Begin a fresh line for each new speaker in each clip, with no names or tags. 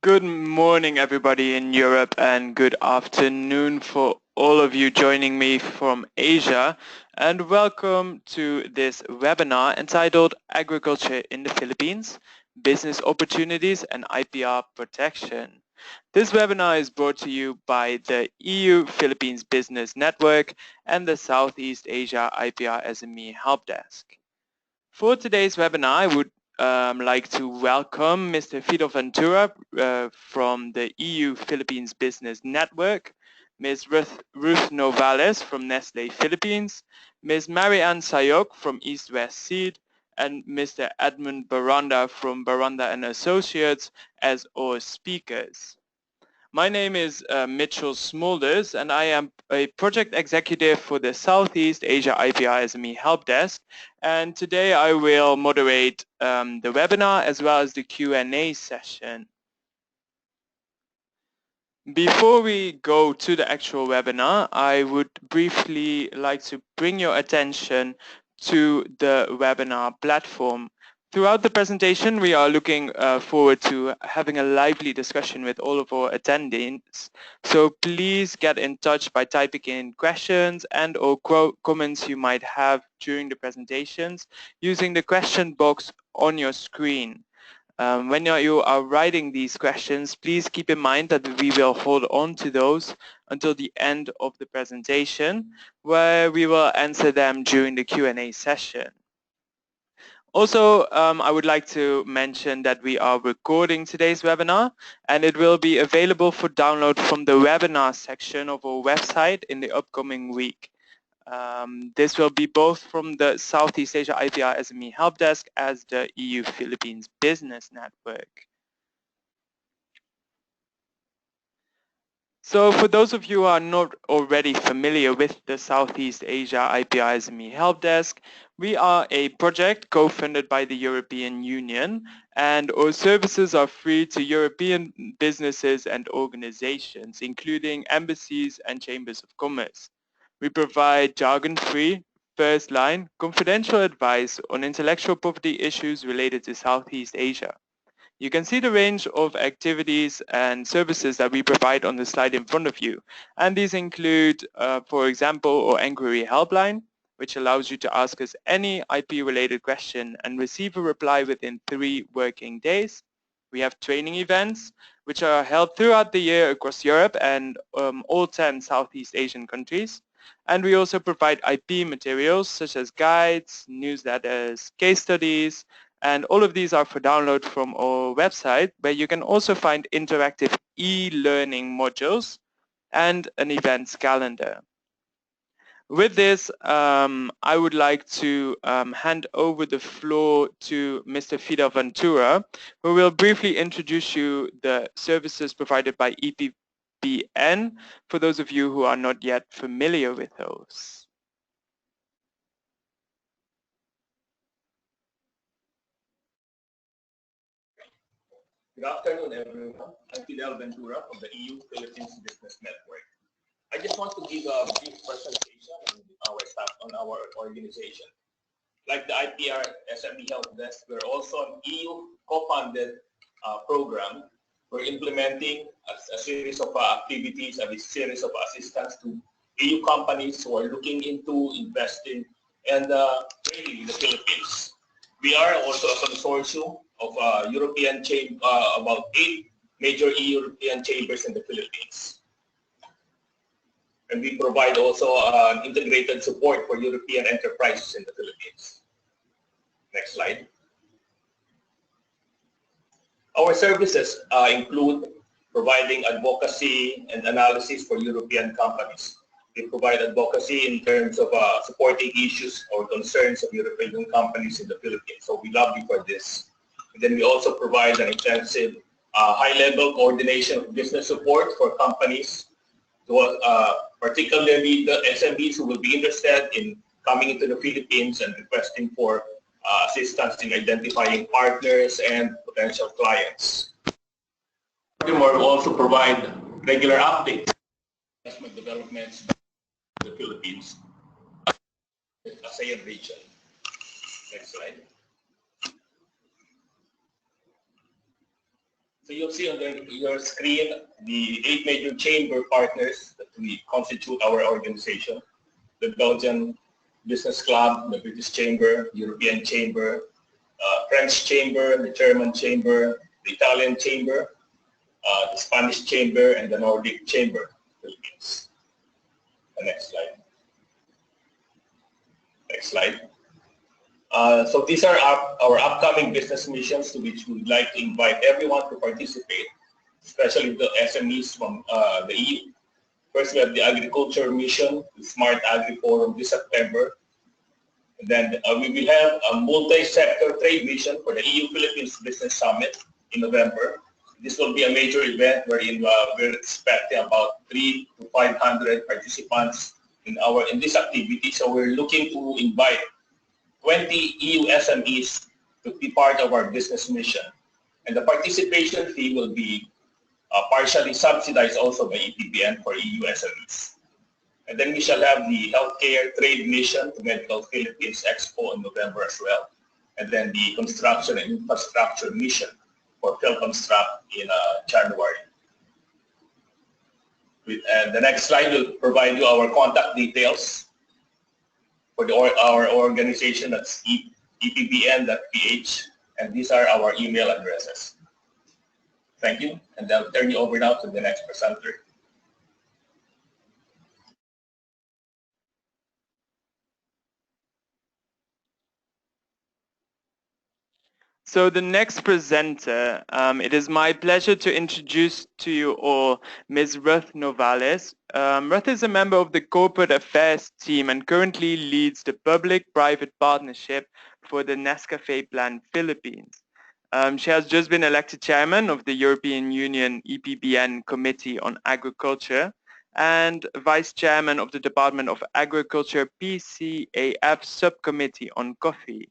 Good morning, everybody in Europe, and good afternoon for all of you joining me from Asia. And welcome to this webinar entitled Agriculture in the Philippines, Business Opportunities and IPR Protection. This webinar is brought to you by the EU Philippines Business Network and the Southeast Asia IPR SME Helpdesk. For today's webinar, I would like to welcome Mr. Fido Ventura from the EU Philippines Business Network, Ms. Ruth Novales from Neslté Philippines, Ms. Marianne Sayoc from East West Seed, and Mr. Edmund Baranda from Baranda and Associates as our speakers. My name is Mitchell Smulders, and I am a project executive for the Southeast Asia IPR SME Helpdesk. And today I will moderate the webinar as well as the Q&A session. Before we go to the actual webinar, I would briefly like to bring your attention to the webinar platform. Throughout the presentation, we are looking forward to having a lively discussion with all of our attendees. So please get in touch by typing in questions and or comments you might have during the presentations using the question box on your screen. When you are writing these questions, please keep in mind that we will hold on to those until the end of the presentation, where we will answer them during the Q&A session. Also, I would like to mention that we are recording today's webinar, and it will be available for download from the webinar section of our website in the upcoming week. This will be both from the Southeast Asia IPR SME Helpdesk as the EU Philippines Business Network. So for those of you who are not already familiar with the Southeast Asia IPR SME Helpdesk, we are a project co-funded by the European Union, and our services are free to European businesses and organizations, including embassies and chambers of commerce. We provide jargon-free, first-line, confidential advice on intellectual property issues related to Southeast Asia. You can see the range of activities and services that we provide on the slide in front of you. And these include, for example, our inquiry helpline, which allows you to ask us any IP-related question and receive a reply within 3 working days. We have training events, which are held throughout the year across Europe and all 10 Southeast Asian countries. And we also provide IP materials such as guides, newsletters, case studies, and all of these are for download from our website, where you can also find interactive e-learning modules and an events calendar. With this, I would like to hand over the floor to Mr. Fido Ventura, who will briefly introduce you the services provided by EPBN for those of you who are not yet familiar with those.
Good afternoon, everyone. I'm Fido Ventura from the EU Philippines Business Network. I just want to give a brief presentation on our organization. Like the IPR SME Helpdesk, we're also an EU co-funded program. We're implementing a series of activities and a series of assistance to EU companies who are looking into investing and trading in the Philippines. We are also a consortium of European about 8 major European chambers in the Philippines. And we provide also integrated support for European enterprises in the Philippines. Next slide. Our services include providing advocacy and analysis for European companies. We provide advocacy in terms of supporting issues or concerns of European companies in the Philippines. So we love you for this. And then we also provide an intensive high-level coordination of business support for companies, particularly the SMEs who will be interested in coming into the Philippines and requesting for assistance in identifying partners and potential clients. Furthermore, we also provide regular updates on investment developments in the Philippines, ASEAN region. Next slide. So you'll see on your screen the 8 major chamber partners that we constitute our organization. The Belgian Business Club, the British Chamber, European Chamber, French Chamber, the German Chamber, the Italian Chamber, the Spanish Chamber, and the Nordic Chamber, Philippines. The next slide. Next slide. So these are our upcoming business missions to which we would like to invite everyone to participate, especially the SMEs from the EU. First, we have the Agriculture Mission, the Smart Agri Forum this September. And then we will have a multi-sector trade mission for the EU-Philippines Business Summit in November. This will be a major event wherein we're expecting about 300 to 500 participants in this activity. So we're looking to invite 20 EU SMEs to be part of our business mission. And the participation fee will be partially subsidized also by EPBN for EU SMEs. And then we shall have the Healthcare Trade Mission to Medical Philippines Expo in November as well. And then the Construction and Infrastructure Mission for Philconstruct in January. And the next slide will provide you our contact details for our organization. That's epbn.ph, and these are our email addresses. Thank you, and I'll turn you over now to the next presenter.
So the next presenter, it is my pleasure to introduce to you all Ms. Ruth Novales. Ruth is a member of the Corporate Affairs team and currently leads the Public-Private Partnership for the NESCAFÉ Plan Philippines. She has just been elected chairman of the European Union EPBN Committee on Agriculture and vice chairman of the Department of Agriculture PCAF Subcommittee on Coffee.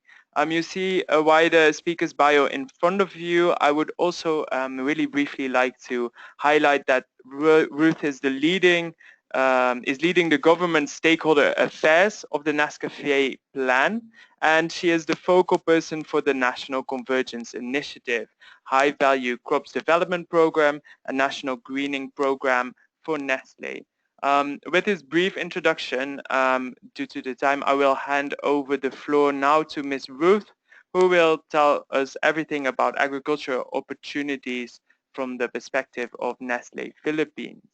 You see a wider speaker's bio in front of you. I would also really briefly like to highlight that Ruth is leading the government stakeholder affairs of the NESCAFÉ plan, and she is the focal person for the National Convergence Initiative, High Value Crops Development Program, and National Greening Program for Neslté. With this brief introduction, due to the time, I will hand over the floor now to Ms. Ruth, who will tell us everything about agricultural opportunities from the perspective of Neslté Philippines.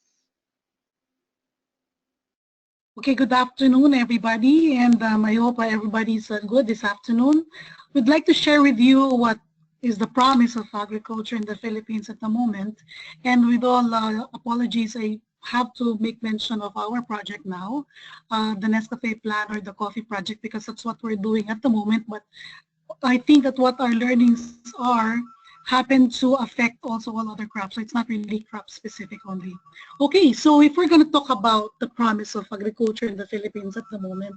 Okay, good afternoon, everybody, and I hope everybody's good this afternoon. We'd like to share with you what is the promise of agriculture in the Philippines at the moment, and with all apologies, I have to make mention of our project now, the NESCAFÉ plan or the coffee project, because that's what we're doing at the moment. But I think that what our learnings are happen to affect also all other crops, so it's not really crop specific only. Okay, so if we're going to talk about the promise of agriculture in the Philippines at the moment,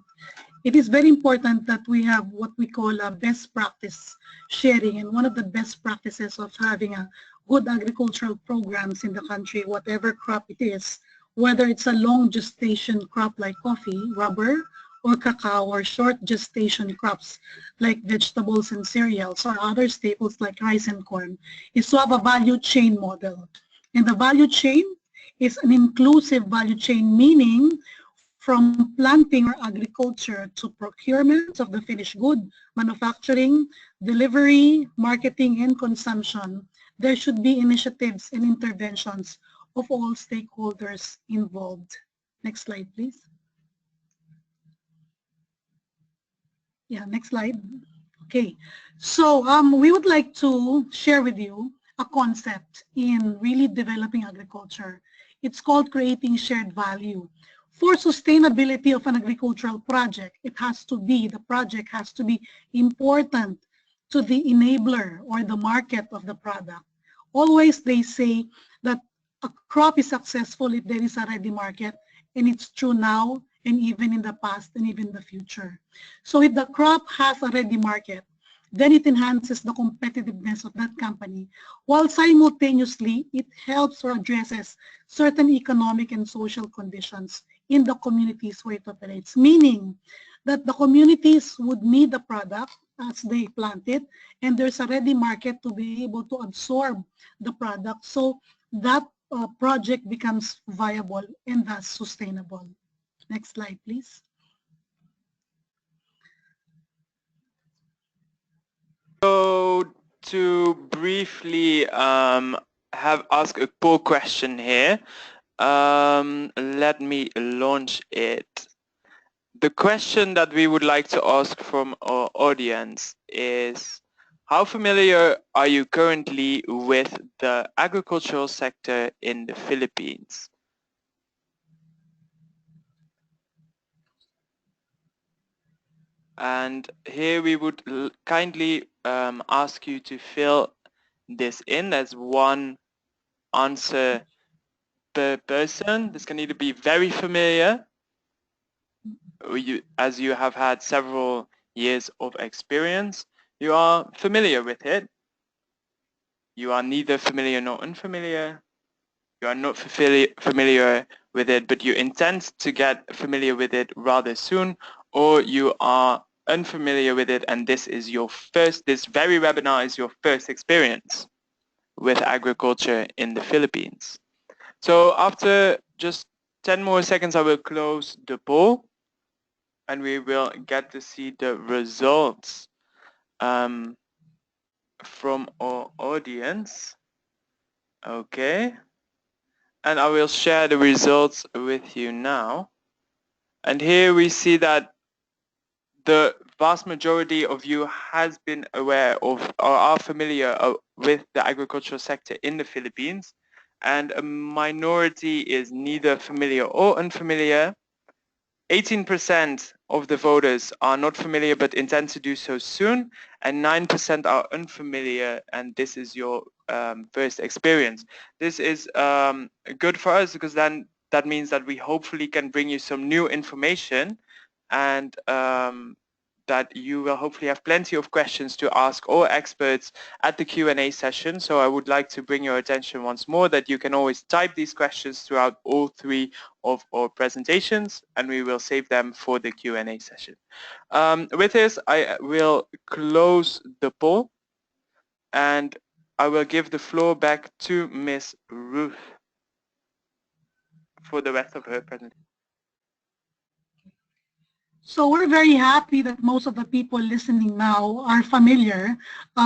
it is very important that we have what we call a best practice sharing, and one of the best practices of having a good agricultural programs in the country, whatever crop it is, whether it's a long gestation crop like coffee, rubber, or cacao, or short gestation crops like vegetables and cereals, or other staples like rice and corn, is to have a value chain model. And the value chain is an inclusive value chain, meaning from planting or agriculture to procurement of the finished good, manufacturing, delivery, marketing, and consumption. There should be initiatives and interventions of all stakeholders involved. Next slide, please. Yeah, next slide. Okay, so we would like to share with you a concept in really developing agriculture. It's called creating shared value. For sustainability of an agricultural project, the project has to be important to the enabler or the market of the product. Always they say that a crop is successful if there is a ready market, and it's true now and even in the past and even the future. So if the crop has a ready market, then it enhances the competitiveness of that company, while simultaneously it helps or addresses certain economic and social conditions in the communities where it operates, meaning that the communities would need the product as they plant it, and there's a ready market to be able to absorb the product. So that project becomes viable and thus sustainable. Next slide, please.
So to briefly ask a poll question here, let me launch it. The question that we would like to ask from our audience is, how familiar are you currently with the agricultural sector in the Philippines? And here we would kindly ask you to fill this in as one answer per person. This can either be very familiar, as you have had several years of experience, you are familiar with it, you are neither familiar nor unfamiliar, you are not familiar with it, but you intend to get familiar with it rather soon, or you are unfamiliar with it and this very webinar is your first experience with agriculture in the Philippines. So after just 10 more seconds, I will close the poll and we will get to see the results from our audience. Okay. And I will share the results with you now. And here we see that the vast majority of you has been aware of or are familiar with the agricultural sector in the Philippines, and a minority is neither familiar or unfamiliar. 18% of the voters are not familiar but intend to do so soon, and 9% are unfamiliar, and this is your first experience. This is good for us because then that means that we hopefully can bring you some new information, and that you will hopefully have plenty of questions to ask all experts at the Q&A session. So I would like to bring your attention once more that you can always type these questions throughout all three of our presentations, and we will save them for the Q&A session. With this, I will close the poll, and I will give the floor back to Ms. Ruth for the rest of her presentation.
So we're very happy that most of the people listening now are familiar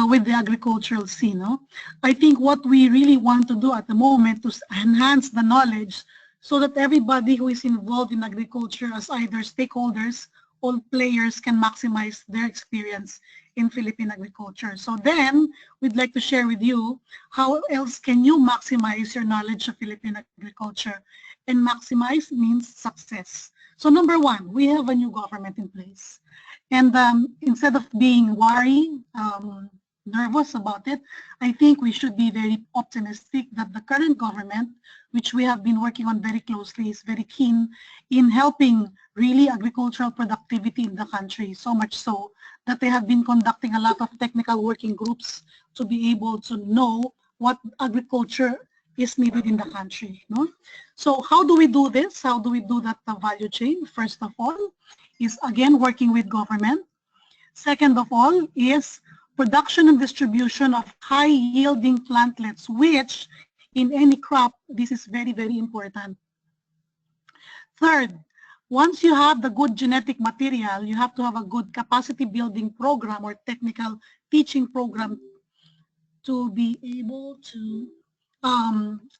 with the agricultural scene. No? I think what we really want to do at the moment is enhance the knowledge so that everybody who is involved in agriculture as either stakeholders or players can maximize their experience in Philippine agriculture. So then we'd like to share with you how else can you maximize your knowledge of Philippine agriculture. And maximize means success. So number one, we have a new government in place. And instead of being worried, nervous about it, I think we should be very optimistic that the current government, which we have been working on very closely, is very keen in helping really agricultural productivity in the country, so much so that they have been conducting a lot of technical working groups to be able to know what agriculture is needed in the country. No? So how do we do this? How do we do that value chain? First of all is, again, working with government. Second of all is production and distribution of high-yielding plantlets, which in any crop, this is very, very important. Third, once you have the good genetic material, you have to have a good capacity building program or technical teaching program to be able to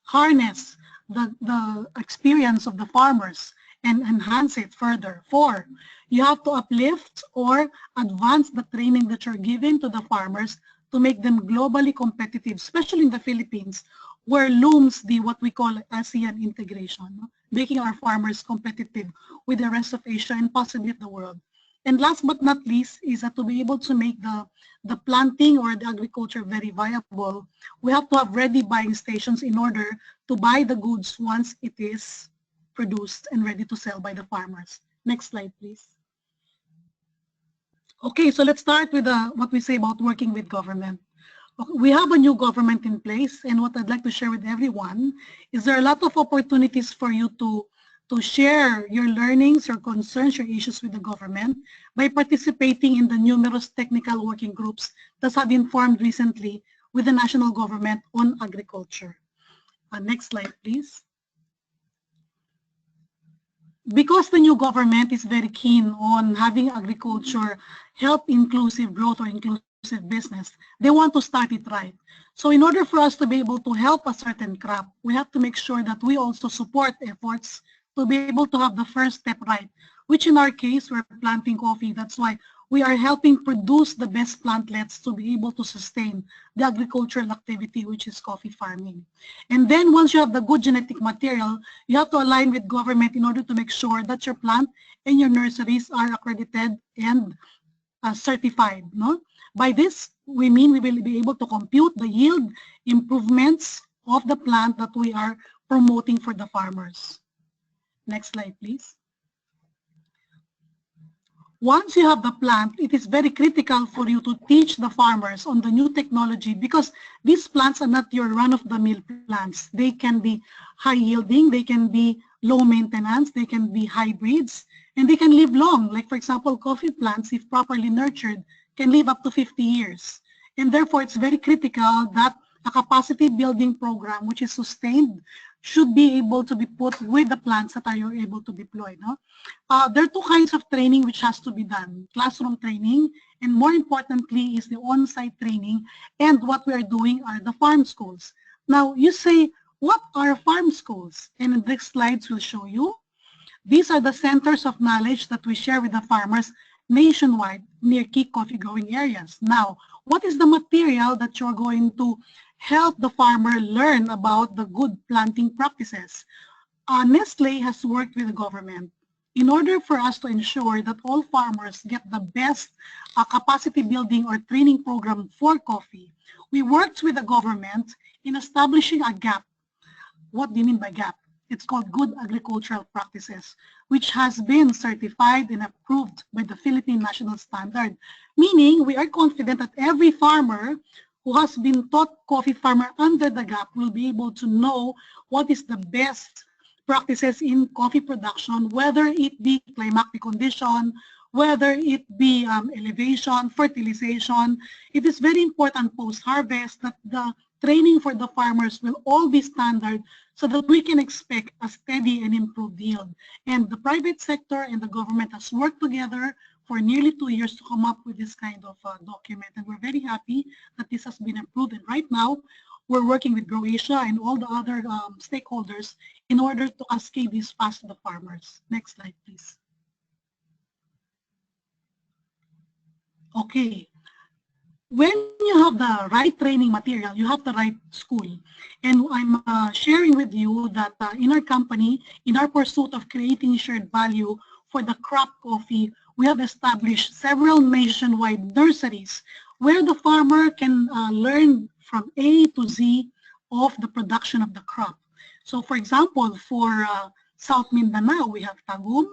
harness the experience of the farmers and enhance it further. 4, you have to uplift or advance the training that you're giving to the farmers to make them globally competitive, especially in the Philippines, where looms the what we call ASEAN integration, making our farmers competitive with the rest of Asia and possibly the world. And last but not least is that to be able to make the planting or the agriculture very viable, we have to have ready buying stations in order to buy the goods once it is produced and ready to sell by the farmers. Next slide, please. Okay, so let's start with what we say about working with government. We have a new government in place, and what I'd like to share with everyone is there are a lot of opportunities for you to to share your learnings, your concerns, your issues with the government by participating in the numerous technical working groups that have been formed recently with the national government on agriculture. Next slide, please. Because the new government is very keen on having agriculture help inclusive growth or inclusive business, they want to start it right. So in order for us to be able to help a certain crop, we have to make sure that we also support efforts to be able to have the first step right, which in our case, we're planting coffee. That's why we are helping produce the best plantlets to be able to sustain the agricultural activity, which is coffee farming. And then once you have the good genetic material, you have to align with government in order to make sure that your plant and your nurseries are accredited and certified. No? By this, we mean we will be able to compute the yield improvements of the plant that we are promoting for the farmers. Next slide, please. Once you have the plant, it is very critical for you to teach the farmers on the new technology because these plants are not your run-of-the-mill plants. They can be high-yielding, they can be low maintenance, they can be hybrids, and they can live long. Like, for example, coffee plants, if properly nurtured, can live up to 50 years. And therefore, it's very critical that a capacity building program, which is sustained, should be able to be put with the plants that are you able to deploy. No? There are two kinds of training which has to be done. Classroom training, and more importantly is the on-site training, and what we are doing are the farm schools. Now, you say, what are farm schools? And the next slides will show you. These are the centers of knowledge that we share with the farmers nationwide near key coffee growing areas. Now, what is the material that you're going to help the farmer learn about the good planting practices? Neslté has worked with the government in order for us to ensure that all farmers get the best capacity building or training program for coffee. We worked with the government in establishing a gap. What do you mean by gap? It's called Good Agricultural Practices, which has been certified and approved by the Philippine National Standard, meaning we are confident that every farmer who has been taught coffee farmer under the gap will be able to know what is the best practices in coffee production, whether it be climatic condition, whether it be elevation, fertilization. It is very important post-harvest that the training for the farmers will all be standard so that we can expect a steady and improved yield. And the private sector and the government has worked together for nearly 2 years to come up with this kind of document. And we're very happy that this has been approved. And right now, we're working with Croatia and all the other stakeholders in order to cascade this past to the farmers. Next slide, please. Okay. When you have the right training material, you have the right school. And I'm sharing with you that in our company, in our pursuit of creating shared value for the crop coffee, we have established several nationwide nurseries where the farmer can learn from A to Z of the production of the crop. So for example, for South Mindanao, we have Tagum,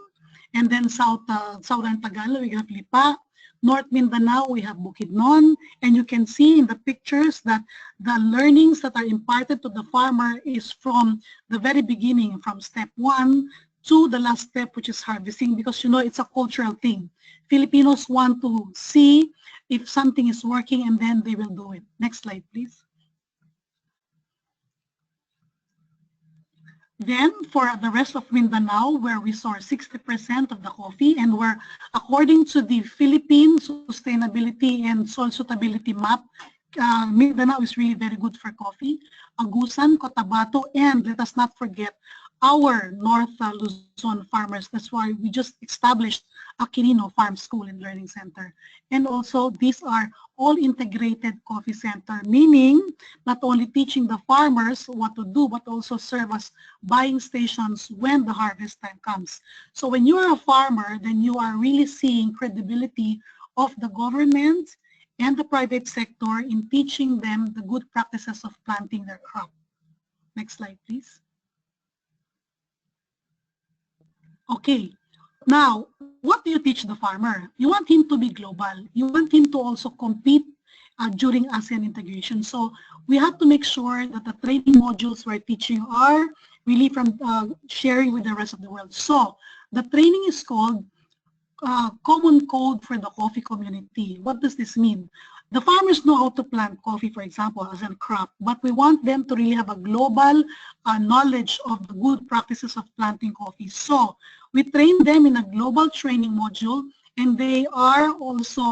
and then Southern Tagalog, we have Lipa. North Mindanao, we have Bukidnon, and you can see in the pictures that the learnings that are imparted to the farmer is from the very beginning, from step 1 to the last step, which is harvesting, because you know it's a cultural thing. Filipinos want to see if something is working and then they will do it. Next slide, please. Then for the rest of Mindanao, where we source 60% of the coffee, and where according to the Philippine Sustainability and Soil Suitability Map, Mindanao is really very good for coffee. Agusan, Cotabato, and let us not forget our North Luzon farmers. That's why we just established a Quirino Farm School and Learning Center. And also these are all integrated coffee center, meaning not only teaching the farmers what to do, but also serve as buying stations when the harvest time comes. So when you are a farmer, then you are really seeing credibility of the government and the private sector in teaching them the good practices of planting their crop. Next slide, please. Okay, now, what do you teach the farmer? You want him to be global. You want him to also compete during ASEAN integration. So we have to make sure that the training modules we're teaching are really from sharing with the rest of the world. So the training is called Common Code for the Coffee Community. What does this mean? The farmers know how to plant coffee, for example, as a crop, but we want them to really have a global knowledge of the good practices of planting coffee. So we train them in a global training module, and they are also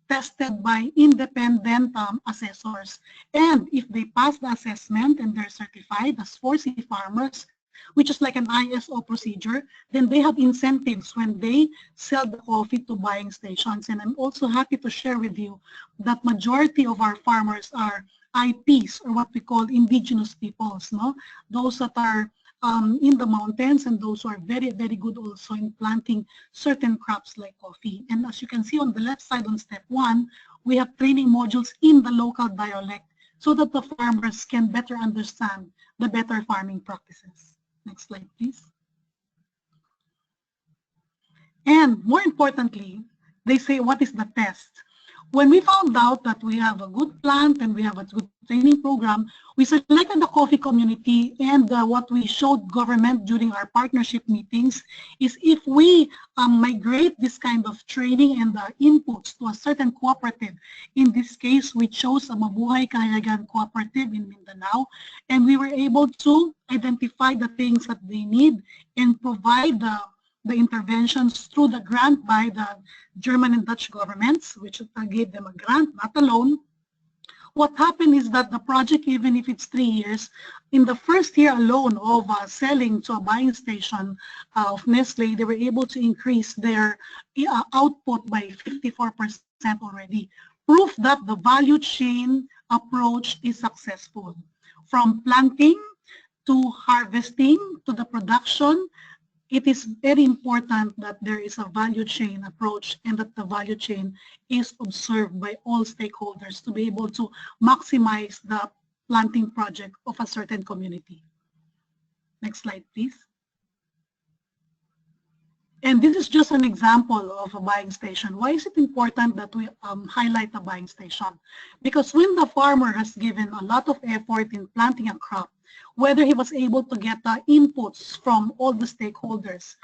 tested by independent assessors. And if they pass the assessment and they're certified as 4C farmers, which is like an ISO procedure, then they have incentives when they sell the coffee to buying stations. And I'm also happy to share with you that majority of our farmers are IPs, or what we call indigenous peoples, no? Those that are in the mountains, and those who are very, very good also in planting certain crops like coffee. And as you can see on the left side on step 1, we have training modules in the local dialect so that the farmers can better understand the better farming practices. Next slide, please. And more importantly, they say, what is the test? When we found out that we have a good plant and we have a good training program, we selected the coffee community, and what we showed government during our partnership meetings is if we migrate this kind of training and inputs to a certain cooperative. In this case, we chose a Mabuhay Kahayagan cooperative in Mindanao, and we were able to identify the things that they need and provide the interventions through the grant by the German and Dutch governments, which gave them a grant, not a loan. What happened is that the project, even if it's 3 years, in the first year alone of selling to a buying station of Neslté, they were able to increase their output by 54% already. Proof that the value chain approach is successful. From planting to harvesting to the production, it is very important that there is a value chain approach, and that the value chain is observed by all stakeholders to be able to maximize the planting project of a certain community. Next slide, please. And this is just an example of a buying station. Why is it important that we highlight the buying station? Because when the farmer has given a lot of effort in planting a crop, whether he was able to get the inputs from all the stakeholders,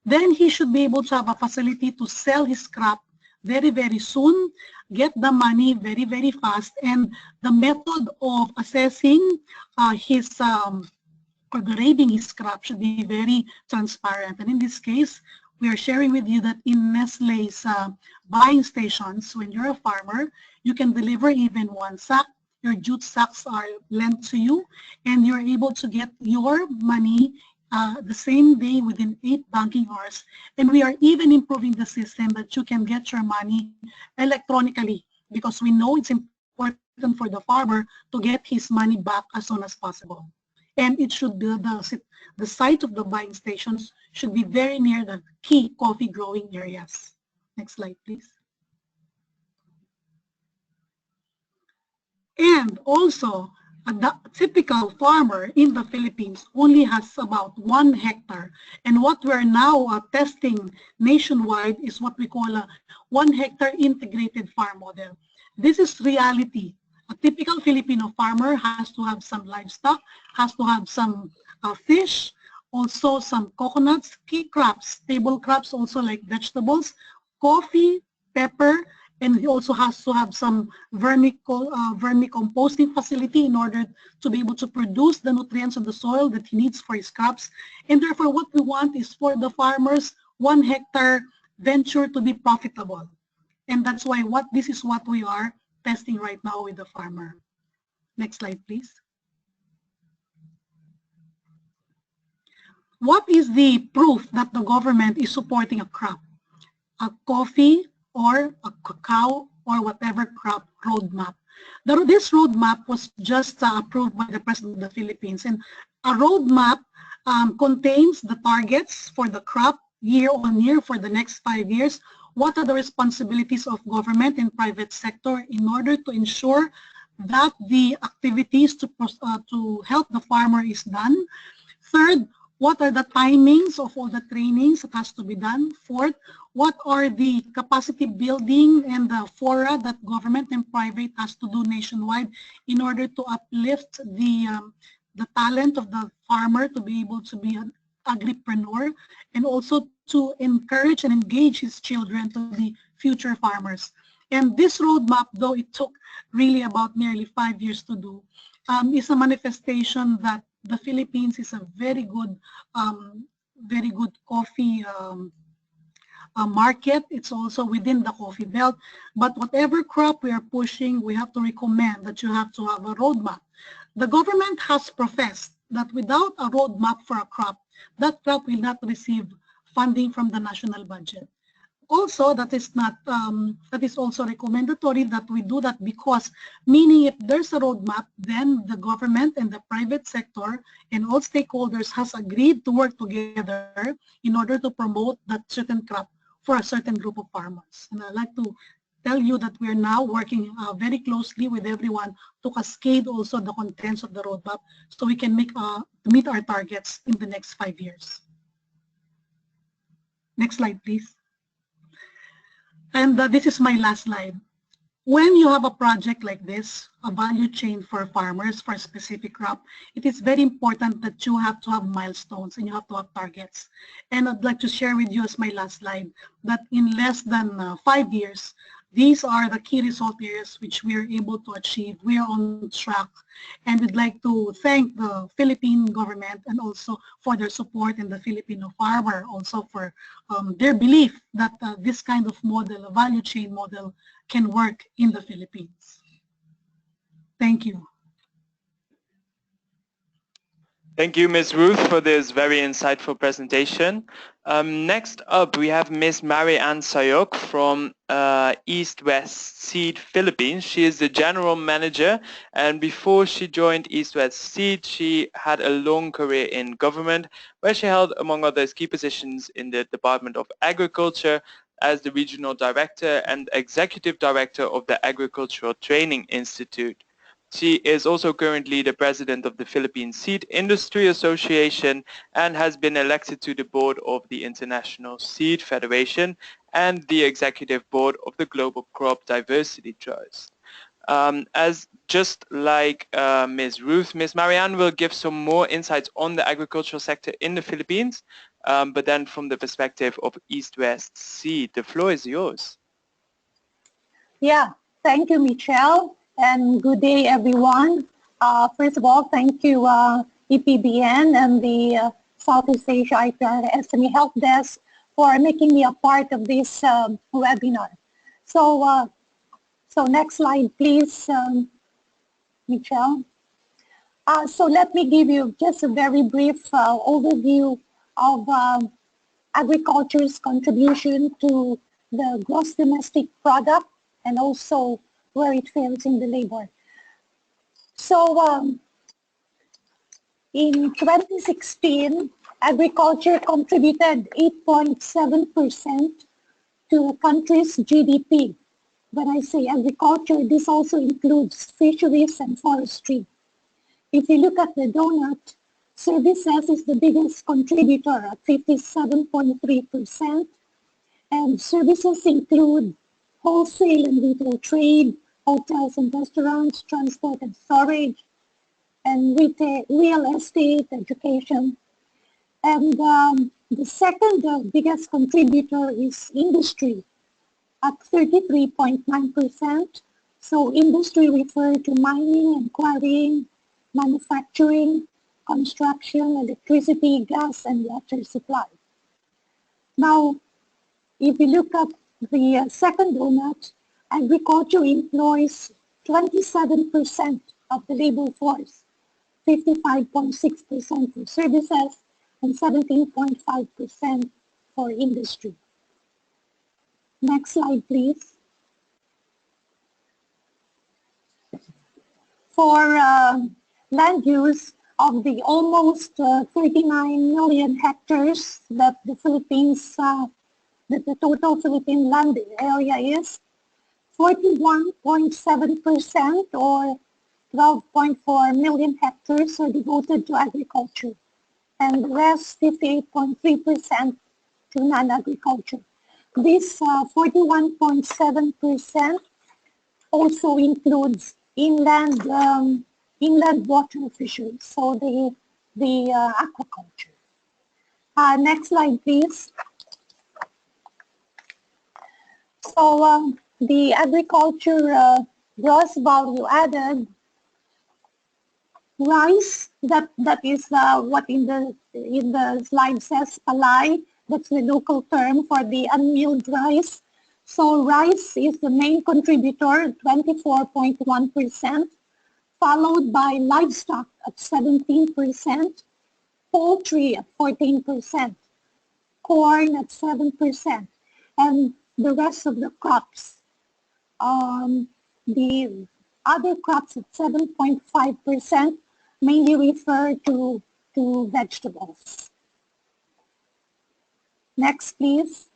then he should be able to have a facility to sell his crop very, very soon, get the money very, very fast, and the method of assessing his or grading his crop should be very transparent. And in this case, we are sharing with you that in Nestlé's buying stations, when you're a farmer, you can deliver even 1 sack. Your jute sacks are lent to you, and you're able to get your money the same day within 8 banking hours. And we are even improving the system that you can get your money electronically, because we know it's important for the farmer to get his money back as soon as possible. And it should be the site of the buying stations should be very near the key coffee growing areas. Next slide, please. And also, the typical farmer in the Philippines only has about 1 hectare. And what we're now testing nationwide is what we call a 1 hectare integrated farm model. This is reality. A typical Filipino farmer has to have some livestock, has to have some fish, also some coconuts, key crops, stable crops, also like vegetables, coffee, pepper, and he also has to have some vermicomposting facility in order to be able to produce the nutrients of the soil that he needs for his crops. And therefore, what we want is for the farmers, 1 hectare venture to be profitable. And that's why this is what we are testing right now with the farmer. Next slide, please. What is the proof that the government is supporting a crop? A coffee or a cacao or whatever crop roadmap. This roadmap was just approved by the President of the Philippines, and a roadmap contains the targets for the crop year on year for the next 5 years. What are the responsibilities of government and private sector in order to ensure that the activities to help the farmer is done? Third, what are the timings of all the trainings that has to be done? Fourth, what are the capacity building and the fora that government and private has to do nationwide in order to uplift the talent of the farmer to be able to be an agripreneur, and also to encourage and engage his children to be future farmers. And this roadmap, though it took really about nearly 5 years to do, is a manifestation that the Philippines is a very good coffee market. It's also within the coffee belt. But whatever crop we are pushing, we have to recommend that you have to have a roadmap. The government has professed that without a roadmap for a crop, that crop will not receive funding from the national budget. Also, that is also recommendatory that we do that, because meaning if there's a roadmap, then the government and the private sector and all stakeholders has agreed to work together in order to promote that certain crop for a certain group of farmers. And I'd like to tell you that we are now working very closely with everyone to cascade also the contents of the roadmap so we can meet our targets in the next 5 years. Next slide, please. And this is my last slide. When you have a project like this, a value chain for farmers for a specific crop, it is very important that you have to have milestones and you have to have targets. And I'd like to share with you as my last slide that in less than 5 years, these are the key result areas which we are able to achieve. We are on track, and we'd like to thank the Philippine government and also for their support, and the Filipino farmer also for their belief that this kind of model, a value chain model, can work in the Philippines. Thank you.
Thank you, Ms. Ruth, for this very insightful presentation. Next up, we have Ms. Marianne Sayoc from East West Seed Philippines. She is the general manager, and before she joined East West Seed, she had a long career in government, where she held, among others, key positions in the Department of Agriculture as the regional director and executive director of the Agricultural Training Institute. She is also currently the president of the Philippine Seed Industry Association and has been elected to the board of the International Seed Federation and the executive board of the Global Crop Diversity Trust. As just like Ms. Ruth, Ms. Marianne will give some more insights on the agricultural sector in the Philippines, but then from the perspective of East West Seed. The floor is yours.
Yeah, thank you, Michelle. And good day, everyone. First of all, thank you, EPBN and the Southeast Asia IPR SME Helpdesk for making me a part of this webinar. So, so next slide, please, Michelle. So let me give you just a very brief overview of agriculture's contribution to the gross domestic product and also where it fails in the labor. So in 2016, agriculture contributed 8.7% to the country's GDP. When I say agriculture, this also includes fisheries and forestry. If you look at the donut, services is the biggest contributor at 57.3%, and services include wholesale and retail trade, hotels and restaurants, transport and storage, and retail, real estate, education. And the second biggest contributor is industry at 33.9%. So industry refer to mining and quarrying, manufacturing, construction, electricity, gas, and water supply. Now, if you look at the second donut, agriculture employs 27% of the labor force, 55.6% for services, and 17.5% for industry. Next slide, please. For land use, of the almost 39 million hectares that the Philippines, that the total Philippine land area is, 41.7% or 12.4 million hectares are devoted to agriculture. and the rest 58.3% to non-agriculture. This 41.7% also includes inland water fisheries, so the aquaculture. Next slide, please. So the agriculture gross value added, rice, that is what in the slide says palay. That's the local term for the unmilled rice. So rice is the main contributor, 24.1%, followed by livestock at 17%, poultry at 14%, corn at 7%, and the rest of the crops. The other crops at 7.5% mainly refer to vegetables. Next, please.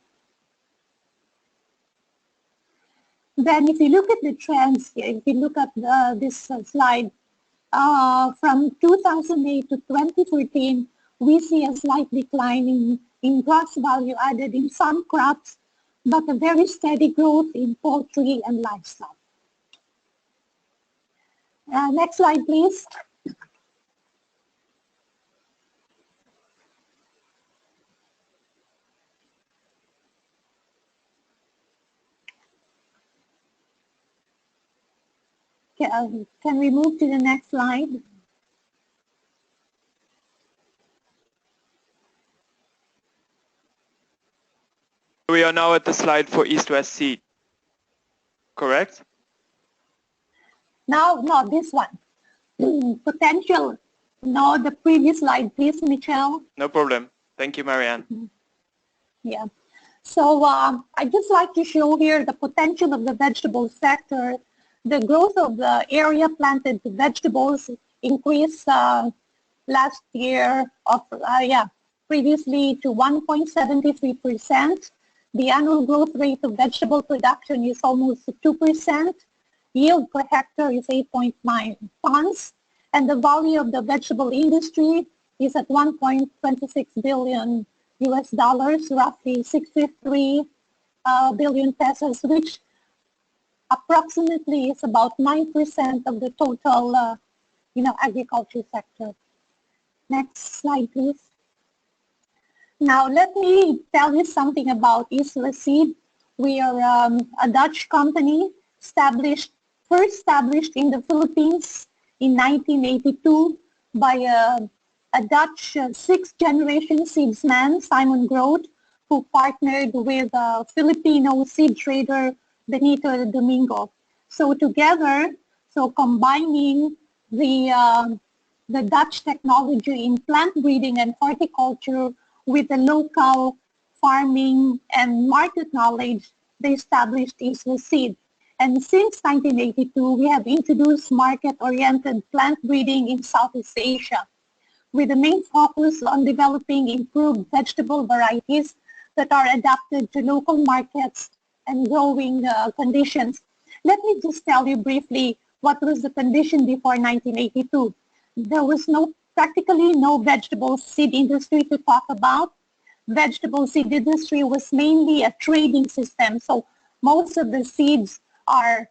Then if you look at the trends here, if you look at this slide, from 2008 to 2014, we see a slight decline in gross value added in some crops, but a very steady growth in poultry and livestock. Next slide, please. Can we move to the next slide?
We are now at the slide for East-West seed, correct?
No, this one. Potential. No, the previous slide, please, Michelle.
No problem. Thank you, Marianne.
Yeah. So I'd just like to show here the potential of the vegetable sector. The growth of the area planted to vegetables increased last year previously to 1.73%. The annual growth rate of vegetable production is almost 2%. Yield per hectare is 8.9 tons. And the value of the vegetable industry is at 1.26 billion US dollars, roughly 63 billion pesos, which approximately is about 9% of the total, agriculture sector. Next slide, please. Now, let me tell you something about Neslté. We are a Dutch company first established in the Philippines in 1982 by a Dutch sixth-generation seedsman, Simon Groot, who partnered with a Filipino seed trader, Benito Domingo. So together, combining the Dutch technology in plant breeding and horticulture with the local farming and market knowledge, they established Neslté. And since 1982, we have introduced market-oriented plant breeding in Southeast Asia, with the main focus on developing improved vegetable varieties that are adapted to local markets and growing conditions. Let me just tell you briefly what was the condition before 1982. There was practically no vegetable seed industry to talk about. Vegetable seed industry was mainly a trading system. So most of the seeds are,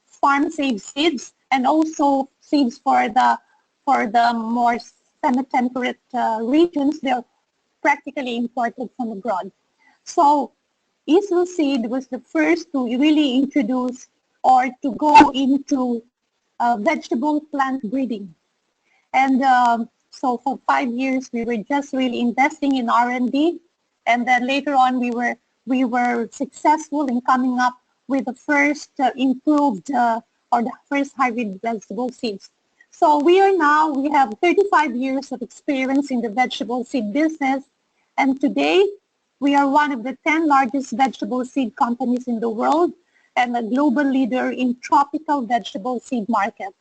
farm-saved seeds, and also seeds for the more semi-temperate regions. They're practically imported from abroad. So Neslté was the first to really introduce or to go into vegetable plant breeding. And so for 5 years, we were just really investing in R&D. And then later on, we were successful in coming up with the first improved or the first hybrid vegetable seeds. So we have 35 years of experience in the vegetable seed business. And today, we are one of the 10 largest vegetable seed companies in the world and a global leader in tropical vegetable seed market.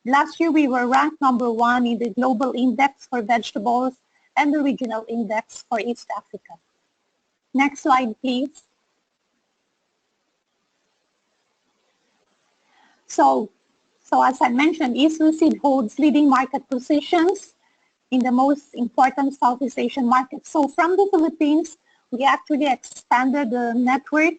Last year, we were ranked #1 in the global index for vegetables and the regional index for East Africa. Next slide, please. So as I mentioned, Neslté holds leading market positions in the most important Southeast Asian markets. So from the Philippines, we actually expanded the network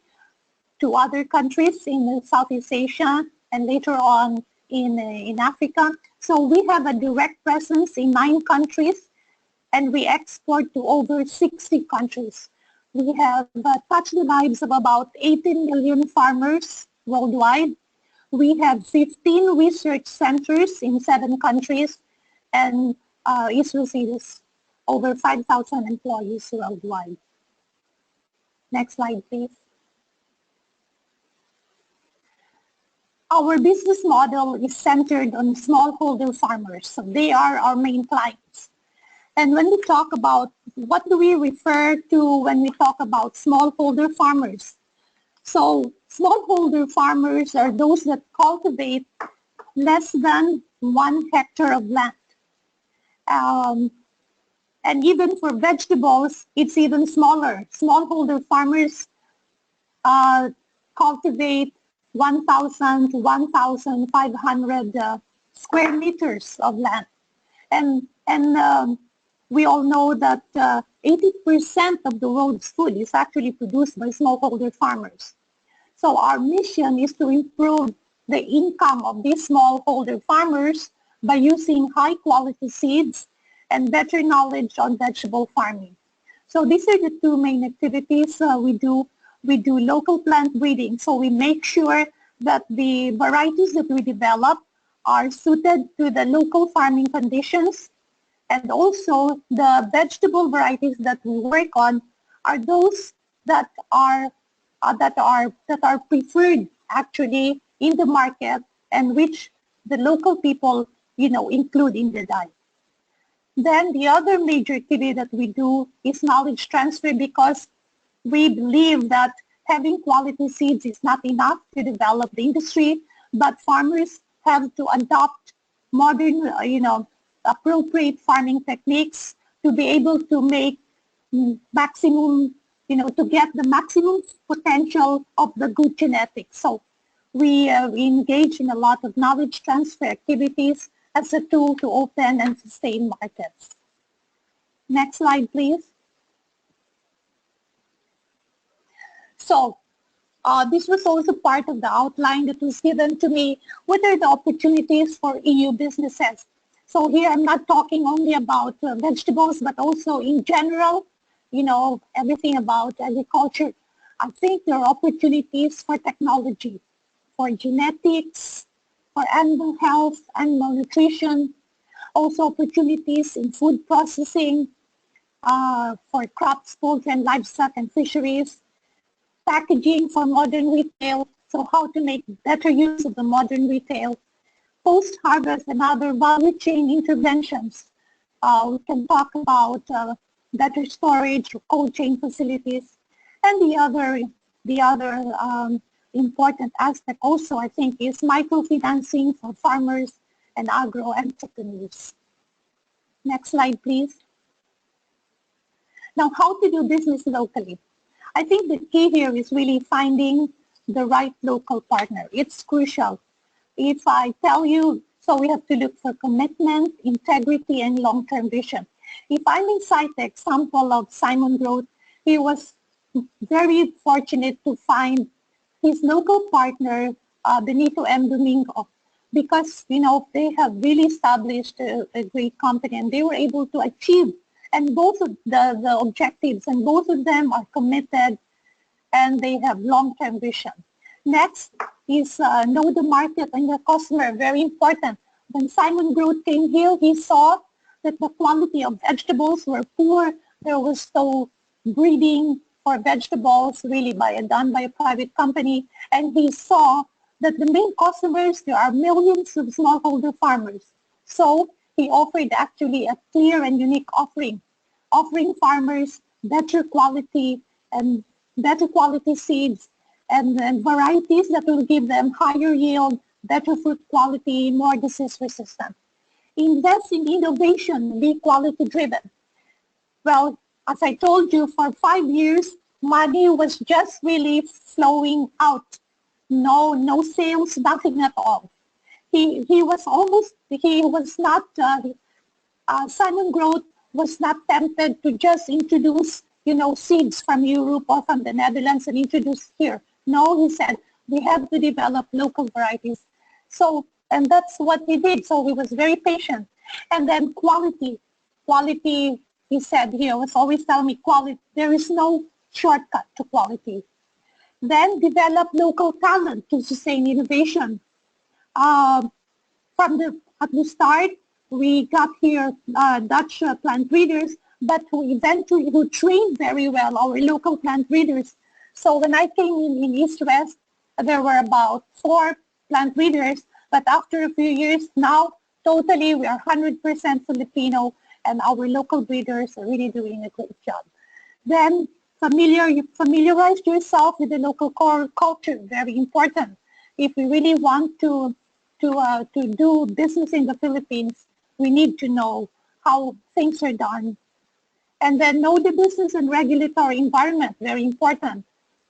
to other countries in Southeast Asia and later on in Africa. So we have a direct presence in 9 countries and we export to over 60 countries. We have touched the lives of about 18 million farmers worldwide. We have 15 research centers in 7 countries and is over 5,000 employees worldwide. Next slide, please. Our business model is centered on smallholder farmers. So they are our main clients. And when we talk about, what do we refer to when we talk about smallholder farmers? So smallholder farmers are those that cultivate less than 1 hectare of land. And even for vegetables, it's even smaller. Smallholder farmers cultivate 1,000 to 1,500 square meters of land. And we all know that 80% of the world's food is actually produced by smallholder farmers. So our mission is to improve the income of these smallholder farmers by using high quality seeds and better knowledge on vegetable farming. So these are the 2 main activities we do. We do local plant breeding. So we make sure that the varieties that we develop are suited to the local farming conditions. And also the vegetable varieties that we work on are those that are preferred actually in the market and which the local people, include in the diet. Then the other major activity that we do is knowledge transfer, because we believe that having quality seeds is not enough to develop the industry, but farmers have to adopt modern, appropriate farming techniques to be able to make maximum, to get the maximum potential of the good genetics. So we engage in a lot of knowledge transfer activities as a tool to open and sustain markets. Next slide, please. So this was also part of the outline that was given to me. What are the opportunities for EU businesses? So here I'm not talking only about vegetables, but also in general, everything about agriculture. I think there are opportunities for technology, for genetics, for animal health, animal nutrition, also opportunities in food processing, for crops, poultry and livestock and fisheries, packaging for modern retail, so how to make better use of the modern retail, post-harvest and other value chain interventions. We can talk about better storage or cold chain facilities. And the other important aspect also, I think, is microfinancing for farmers and agro entrepreneurs. Next slide, please. Now, how to do business locally? I think the key here is really finding the right local partner. It's crucial. If I tell you, so we have to look for commitment, integrity, and long-term vision. If I may cite the example of Simon Groth, he was very fortunate to find his local partner, Benito M. Domingo, because, they have really established a great company and they were able to achieve, and both of the objectives, and both of them are committed and they have long-term vision. Next is know the market and your customer, very important. When Simon Groth came here, he saw that the quality of vegetables were poor. There was no breeding for vegetables really done by a private company. And he saw that the main customers, there are millions of smallholder farmers. So he offered actually a clear and unique offering farmers better quality seeds and varieties that will give them higher yield, better fruit quality, more disease resistant. Invest in innovation, be quality driven. Well, as I told you, for 5 years, money was just really flowing out. No sales, nothing at all. He was Simon Groth was not tempted to just introduce, seeds from Europe or from the Netherlands and introduce here. No, he said, we have to develop local varieties. So, and that's what he did. So he was very patient. And then quality, he said, he was always telling me quality, there is no shortcut to quality. Then develop local talent to sustain innovation. At the start, we got here Dutch plant breeders, but who trained very well our local plant breeders. So when I came in East West, there were about 4 plant breeders, but after a few years now, totally we are 100% Filipino, and our local breeders are really doing a great job. Then familiarize yourself with the local culture, very important. If we really want to do business in the Philippines, we need to know how things are done. And then know the business and regulatory environment, very important.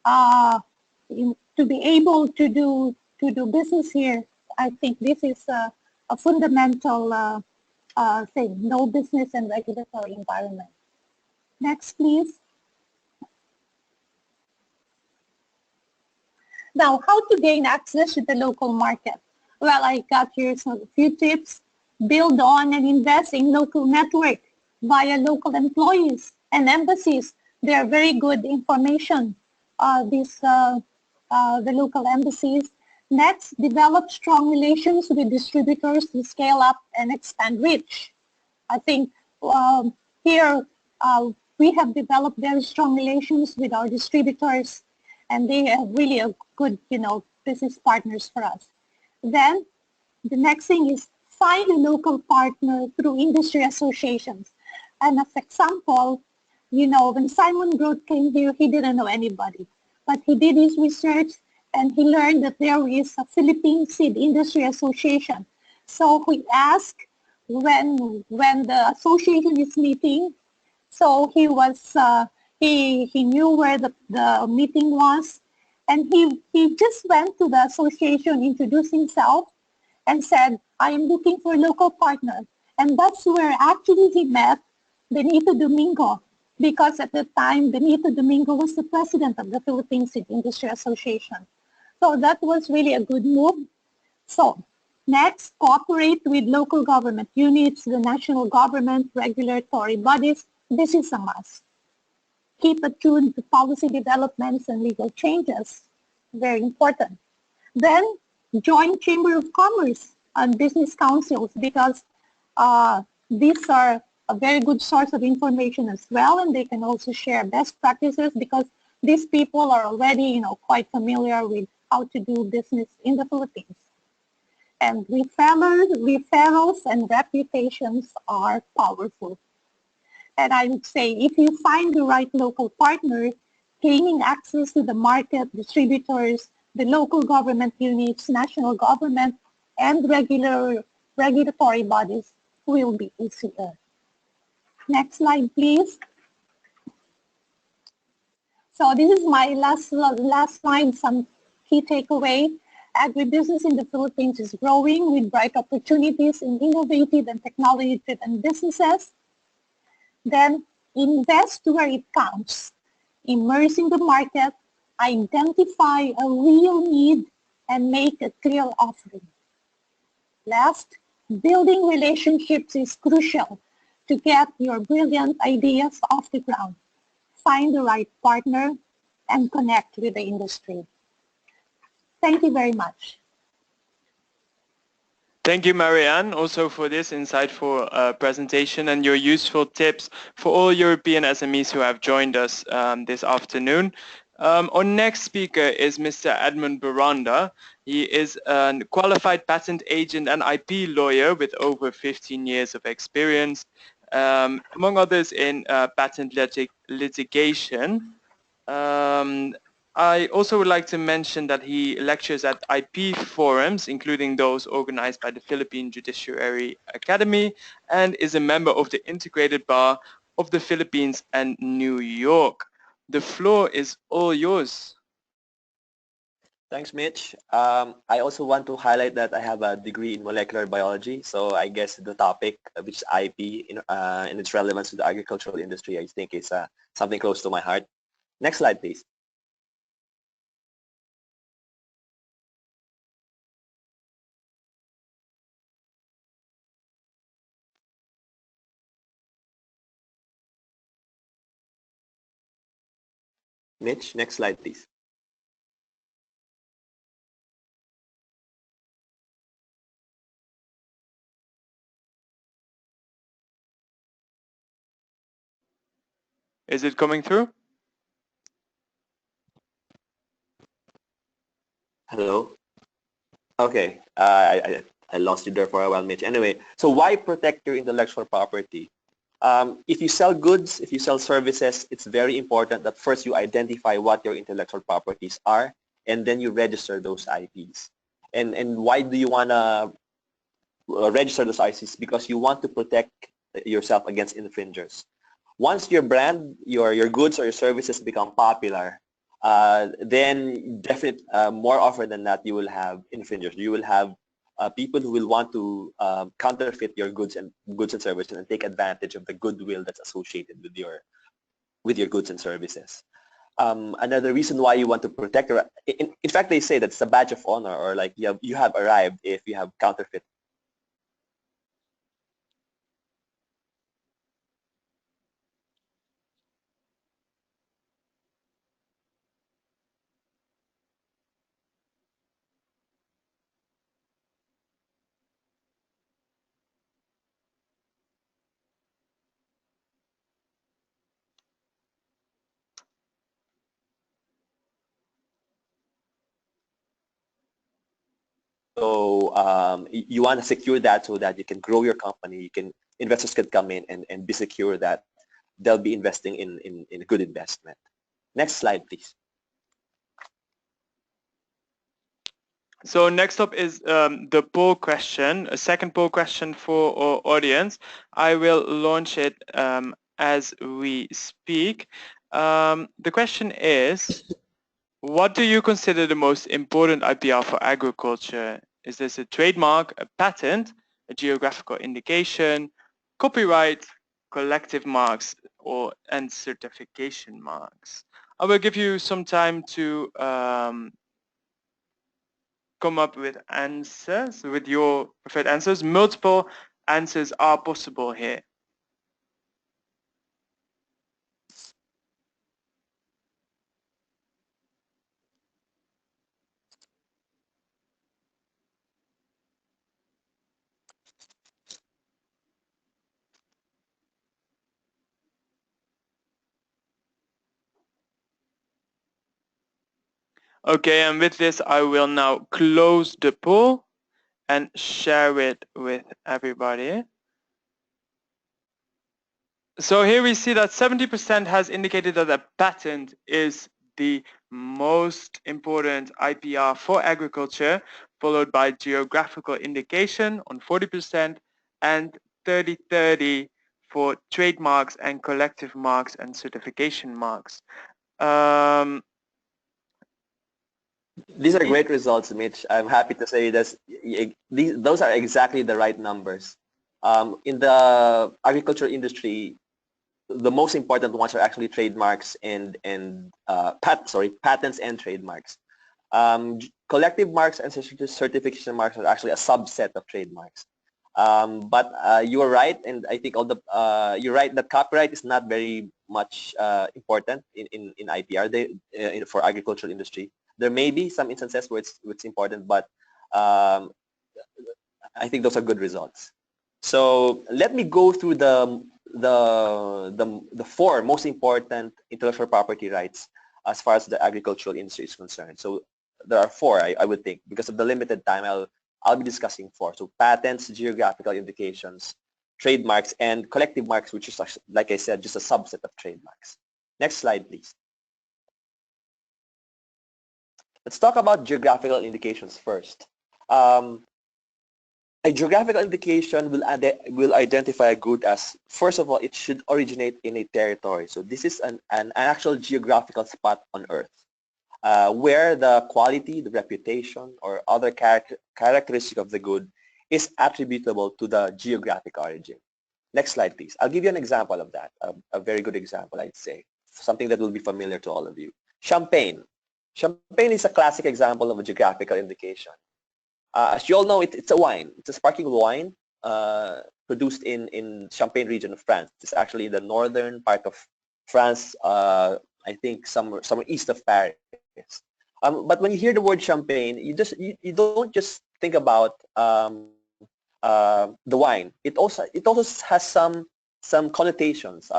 To be able to do business here, I think this is a fundamental thing, know business and regulatory environment. Next, please. Now, how to gain access to the local market? Well, I got here a few tips. Build on and invest in local network via local employees and embassies. They are very good information, the local embassies. Next, develop strong relations with distributors to scale up and expand reach. I think here we have developed very strong relations with our distributors, and they are really a good, business partners for us. Then the next thing is find a local partner through industry associations. And as example, when Simon Groth came here, he didn't know anybody, but he did his research and he learned that there is a Philippine Seed Industry Association. So he asked when the association is meeting. So he was he knew where the meeting was, and he just went to the association, introduced himself, and said, I am looking for a local partner. And that's where actually he met Benito Domingo, because at the time, Benito Domingo was the president of the Philippine Seed Industry Association. So that was really a good move. So next, cooperate with local government units, the national government, regulatory bodies. This is a must. Keep attuned to policy developments and legal changes. Very important. Then join Chamber of Commerce and business councils, because these are a very good source of information as well, and they can also share best practices, because these people are already quite familiar with how to do business in the Philippines. And referrals and reputations are powerful. And I would say if you find the right local partner, gaining access to the market, distributors, the local government units, national government, and regulatory bodies will be easier. Next slide, please. So this is my last slide, some key takeaway. Agribusiness in the Philippines is growing with bright opportunities in innovative and technology-driven businesses. Then invest where it counts. Immerse in the market, identify a real need, and make a clear offering. Last, building relationships is crucial to get your brilliant ideas off the ground. Find the right partner and connect with the industry. Thank you very much.
Thank you, Marianne, also for this insightful presentation and your useful tips for all European SMEs who have joined us this afternoon. Our next speaker is Mr. Edmund Baranda. He is a qualified patent agent and IP lawyer with over 15 years of experience, among others in patent litigation. I also would like to mention that he lectures at IP forums, including those organized by the Philippine Judiciary Academy, and is a member of the Integrated Bar of the Philippines and New York. The floor is all yours.
Thanks, Mitch. I also want to highlight that I have a degree in molecular biology, so I guess the topic, which is IP, and its relevance to the agricultural industry, I think is something close to my heart. Next slide, please. Mitch, next slide, please.
Is it coming through?
Hello. Okay, I lost you there for a while, Mitch. Anyway, so why protect your intellectual property? If you sell goods, if you sell services, it's very important that first you identify what your intellectual properties are, and then you register those IPs. And why do you want to register those IPs? Because you want to protect yourself against infringers. Once your brand, your goods or your services become popular, then definitely more often than not, you will have infringers. You will have people who will want to counterfeit your goods and services and take advantage of the goodwill that's associated with your goods and services. Another reason why you want to protect, in fact, they say that's a badge of honor, or like you have arrived if you have counterfeit. So you want to secure that so that you can grow your company. Investors can come in and be secure that they'll be investing in a good investment. Next slide, please.
So next up is the poll question, a second poll question for our audience. I will launch it as we speak. The question is, what do you consider the most important IPR for agriculture? Is this a trademark, a patent, a geographical indication, copyright, collective marks, and certification marks? I will give you some time to come up with answers, with your preferred answers. Multiple answers are possible here. Okay, and with this, I will now close the poll and share it with everybody. So here we see that 70% has indicated that a patent is the most important IPR for agriculture, followed by geographical indication on 40% and 30-30 for trademarks and collective marks and certification marks.
These are great results, Mitch. I'm happy to say this. Those are exactly the right numbers. In the agriculture industry, the most important ones are actually trademarks and patents and trademarks. Collective marks and certification marks are actually a subset of trademarks. But you are right, and I think you're right that copyright is not very much important in IPR for agricultural industry. There may be some instances where it's important, but I think those are good results. So let me go through the four most important intellectual property rights as far as the agricultural industry is concerned. So there are four, I would think. Because of the limited time, I'll be discussing four. So patents, geographical indications, trademarks, and collective marks, which is, like I said, just a subset of trademarks. Next slide, please. Let's talk about geographical indications first. A geographical indication will identify a good as, first of all, it should originate in a territory. So this is an actual geographical spot on Earth. where the quality, the reputation, or other characteristic of the good is attributable to the geographic origin. Next slide, please. I'll give you an example of that, a very good example, I'd say, something that will be familiar to all of you. Champagne. Champagne is a classic example of a geographical indication. As you all know, it's a wine. It's a sparkling wine produced in Champagne region of France. It's actually the northern part of France, I think somewhere east of Paris. But when you hear the word champagne, you don't just think about the wine. It also has some connotations.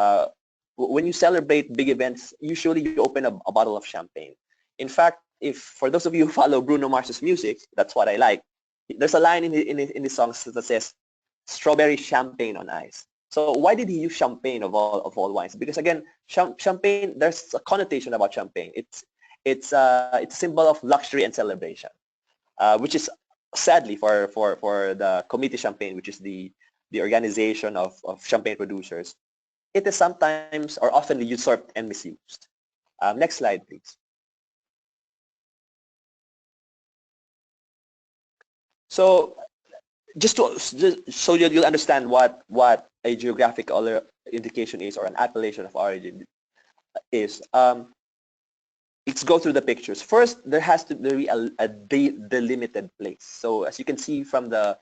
When you celebrate big events, usually you open a bottle of champagne. In fact, if for those of you who follow Bruno Mars's music, that's what I like. There's a line in the songs that says "strawberry champagne on ice." So why did he use champagne of all wines? Because again, champagne, there's a connotation about champagne. It's a symbol of luxury and celebration, which is sadly for the Comité Champagne, which is the organization of champagne producers, it is sometimes or often usurped and misused. Next slide, please. So just so you'll understand what a geographical indication is, or an appellation of origin is, let's go through the pictures. First, there has to be a delimited place. So as you can see from the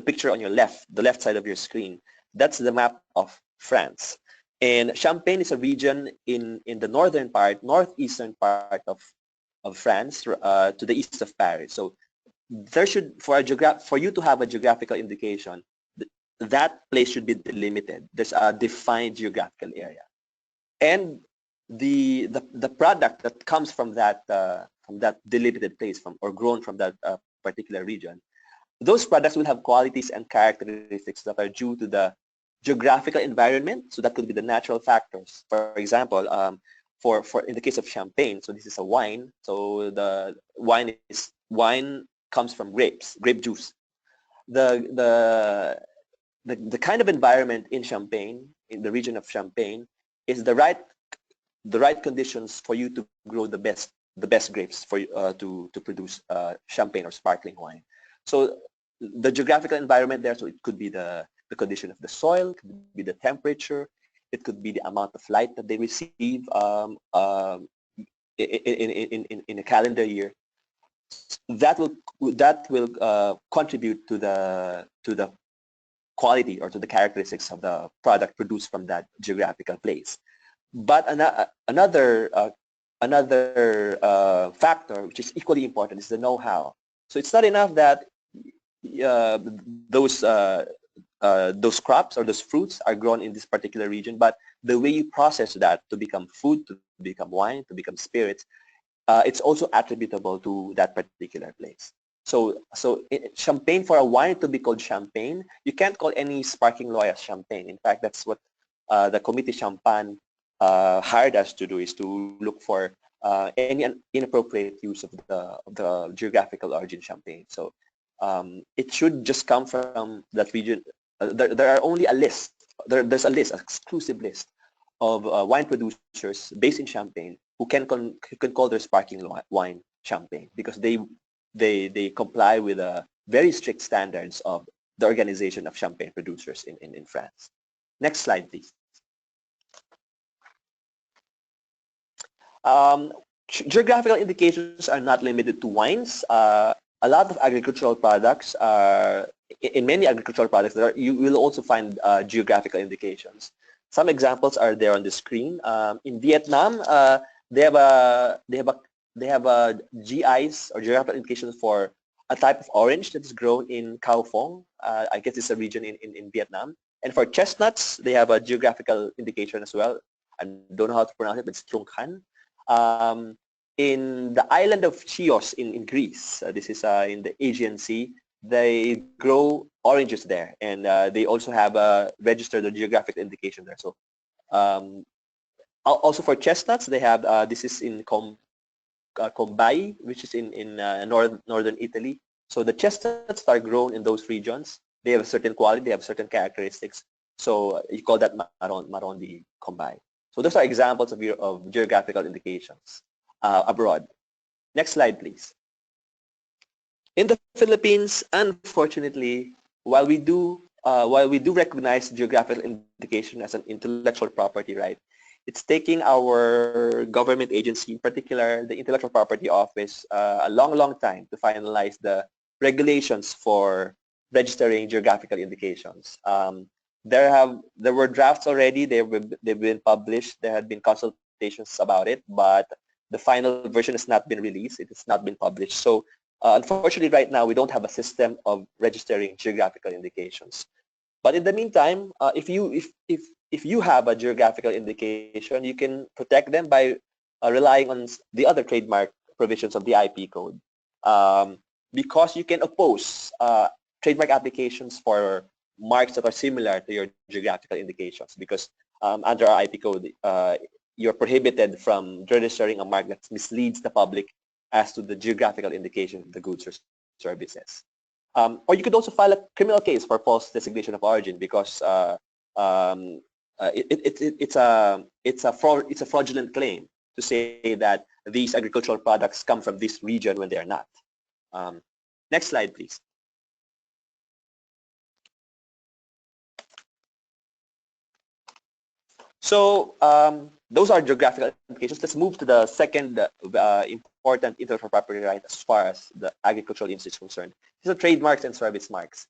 picture on your left, the left side of your screen, that's the map of France. And Champagne is a region in the northern part, northeastern part of France, to the east of Paris. So there should, for you to have a geographical indication, that place should be delimited. There's a defined geographical area, and the product that comes from that delimited place, or grown from that particular region, those products will have qualities and characteristics that are due to the geographical environment. So that could be the natural factors. For example, for in the case of champagne, so this is a wine. So the wine comes from grapes, grape juice. The kind of environment in Champagne, in the region of Champagne, is the right conditions for you to grow the best grapes for to produce champagne or sparkling wine. So the geographical environment there, so it could be the condition of the soil, it could be the temperature, it could be the amount of light that they receive in a calendar year. That will contribute to the quality or to the characteristics of the product produced from that geographical place. But another factor which is equally important is the know-how. So it's not enough that those crops or those fruits are grown in this particular region, but the way you process that to become food, to become wine, to become spirits, it's also attributable to that particular place. So champagne, for a wine to be called champagne, you can't call any sparkling wine as champagne. In fact, that's what the Comité Champagne hired us to do, is to look for any inappropriate use of the geographical origin champagne. So it should just come from that region. There are only a list. There's a list, an exclusive list of wine producers based in Champagne who can call their sparkling wine champagne, because they comply with very strict standards of the Organization of Champagne Producers in France. Next slide, please. Geographical indications are not limited to wines. A lot of agricultural products are, in many agricultural products, you will also find geographical indications. Some examples are there on the screen. In Vietnam, they have a GIs, or geographical indications, for a type of orange that is grown in Cao Phong. I guess it's a region in Vietnam. And for chestnuts, they have a geographical indication as well. I don't know how to pronounce it, but it's Trung Han. In the island of Chios in Greece, this is in the Aegean Sea, they grow oranges there, and they also have registered a geographical indication there. So also for chestnuts, they have this is in Combay, which is in northern Italy. So the chestnuts are grown in those regions. They have a certain quality, they have certain characteristics. So you call that Marron di Combay. So those are examples of geographical indications abroad. Next slide, please. In the Philippines, unfortunately, while we do recognize geographical indication as an intellectual property right, it's taking our government agency, in particular the Intellectual Property Office, a long time to finalize the regulations for registering geographical indications. There were drafts already. They've been published. There had been consultations about it, but the final version has not been released. It has not been published. So unfortunately, right now, we don't have a system of registering geographical indications. But in the meantime, if you have a geographical indication, you can protect them by relying on the other trademark provisions of the IP code. Because you can oppose trademark applications for marks that are similar to your geographical indications, because under our IP code, you're prohibited from registering a mark that misleads the public as to the geographical indication of the goods or services. Or you could also file a criminal case for false designation of origin, because it's a fraudulent claim to say that these agricultural products come from this region when they are not. Next slide, please. So those are geographical indications. Let's move to the second important intellectual property right as far as the agricultural industry is concerned. These are trademarks and service marks.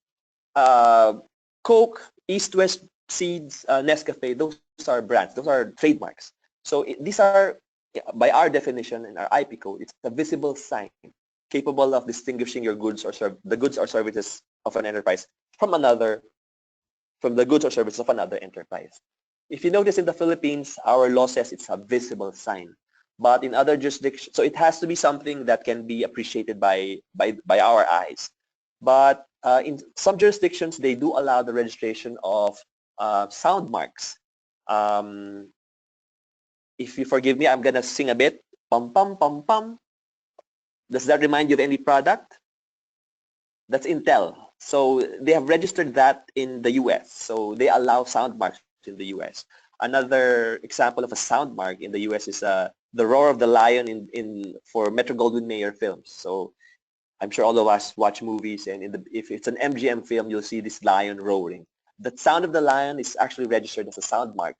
Coke, East West Seeds, Nescafé, those are brands. Those are trademarks. So these are, by our definition in our IP code, it's a visible sign capable of distinguishing your goods or the goods or services of an enterprise from the goods or services of another enterprise. If you notice in the Philippines, our law says it's a visible sign. But in other jurisdictions, so it has to be something that can be appreciated by our eyes. But in some jurisdictions, they do allow the registration of sound marks. If you forgive me, I'm going to sing a bit. Pum, pum, pum, pum. Does that remind you of any product? That's Intel. So they have registered that in the US. So they allow sound marks in the US. Another example of a sound mark in the US is the roar of the lion for Metro-Goldwyn-Mayer films. So I'm sure all of us watch movies, and if it's an MGM film, you'll see this lion roaring. The sound of the lion is actually registered as a sound mark,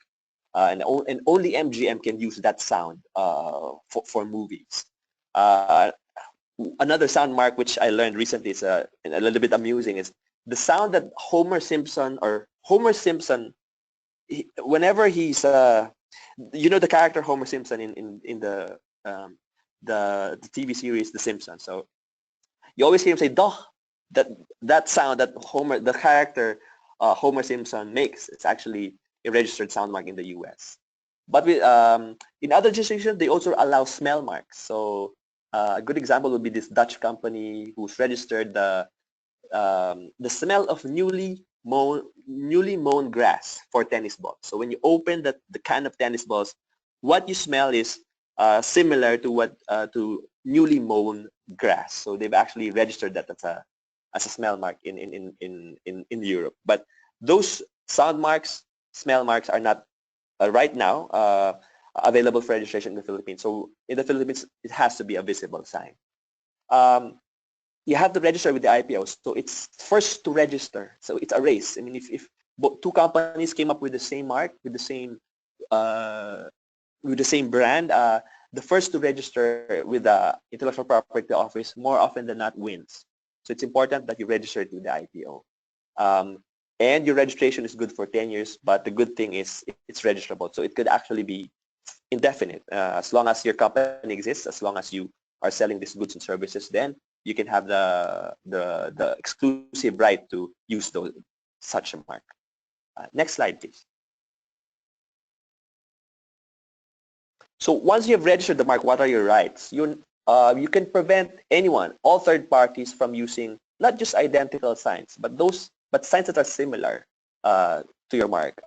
and only MGM can use that sound for movies. Another sound mark which I learned recently is a little bit amusing, is the sound that Homer Simpson, whenever he's you know the character Homer Simpson in the TV series The Simpsons. So you always hear him say "doh." That sound that the character Homer Simpson makes, it's actually a registered sound mark in the U.S. But in other jurisdictions, they also allow smell marks. So a good example would be this Dutch company who's registered the smell of newly mown grass for tennis balls. So when you open the can of tennis balls, what you smell is similar to newly mown grass. So they've actually registered that as a smell mark in Europe. But those sound marks, smell marks are not right now available for registration in the Philippines. So in the Philippines, it has to be a visible sign. You have to register with the IPO. So it's first to register. So it's a race. I mean, if two companies came up with the same mark, with the same brand, the first to register with the Intellectual Property Office more often than not wins. So it's important that you register it with the IPO. And your registration is good for 10 years, but the good thing is it's registrable. So it could actually be indefinite. As long as your company exists, as long as you are selling these goods and services, then you can have the exclusive right to use such a mark. Next slide, please. So once you have registered the mark, what are your rights? You can prevent anyone, all third parties, from using not just identical signs, but signs that are similar to your mark.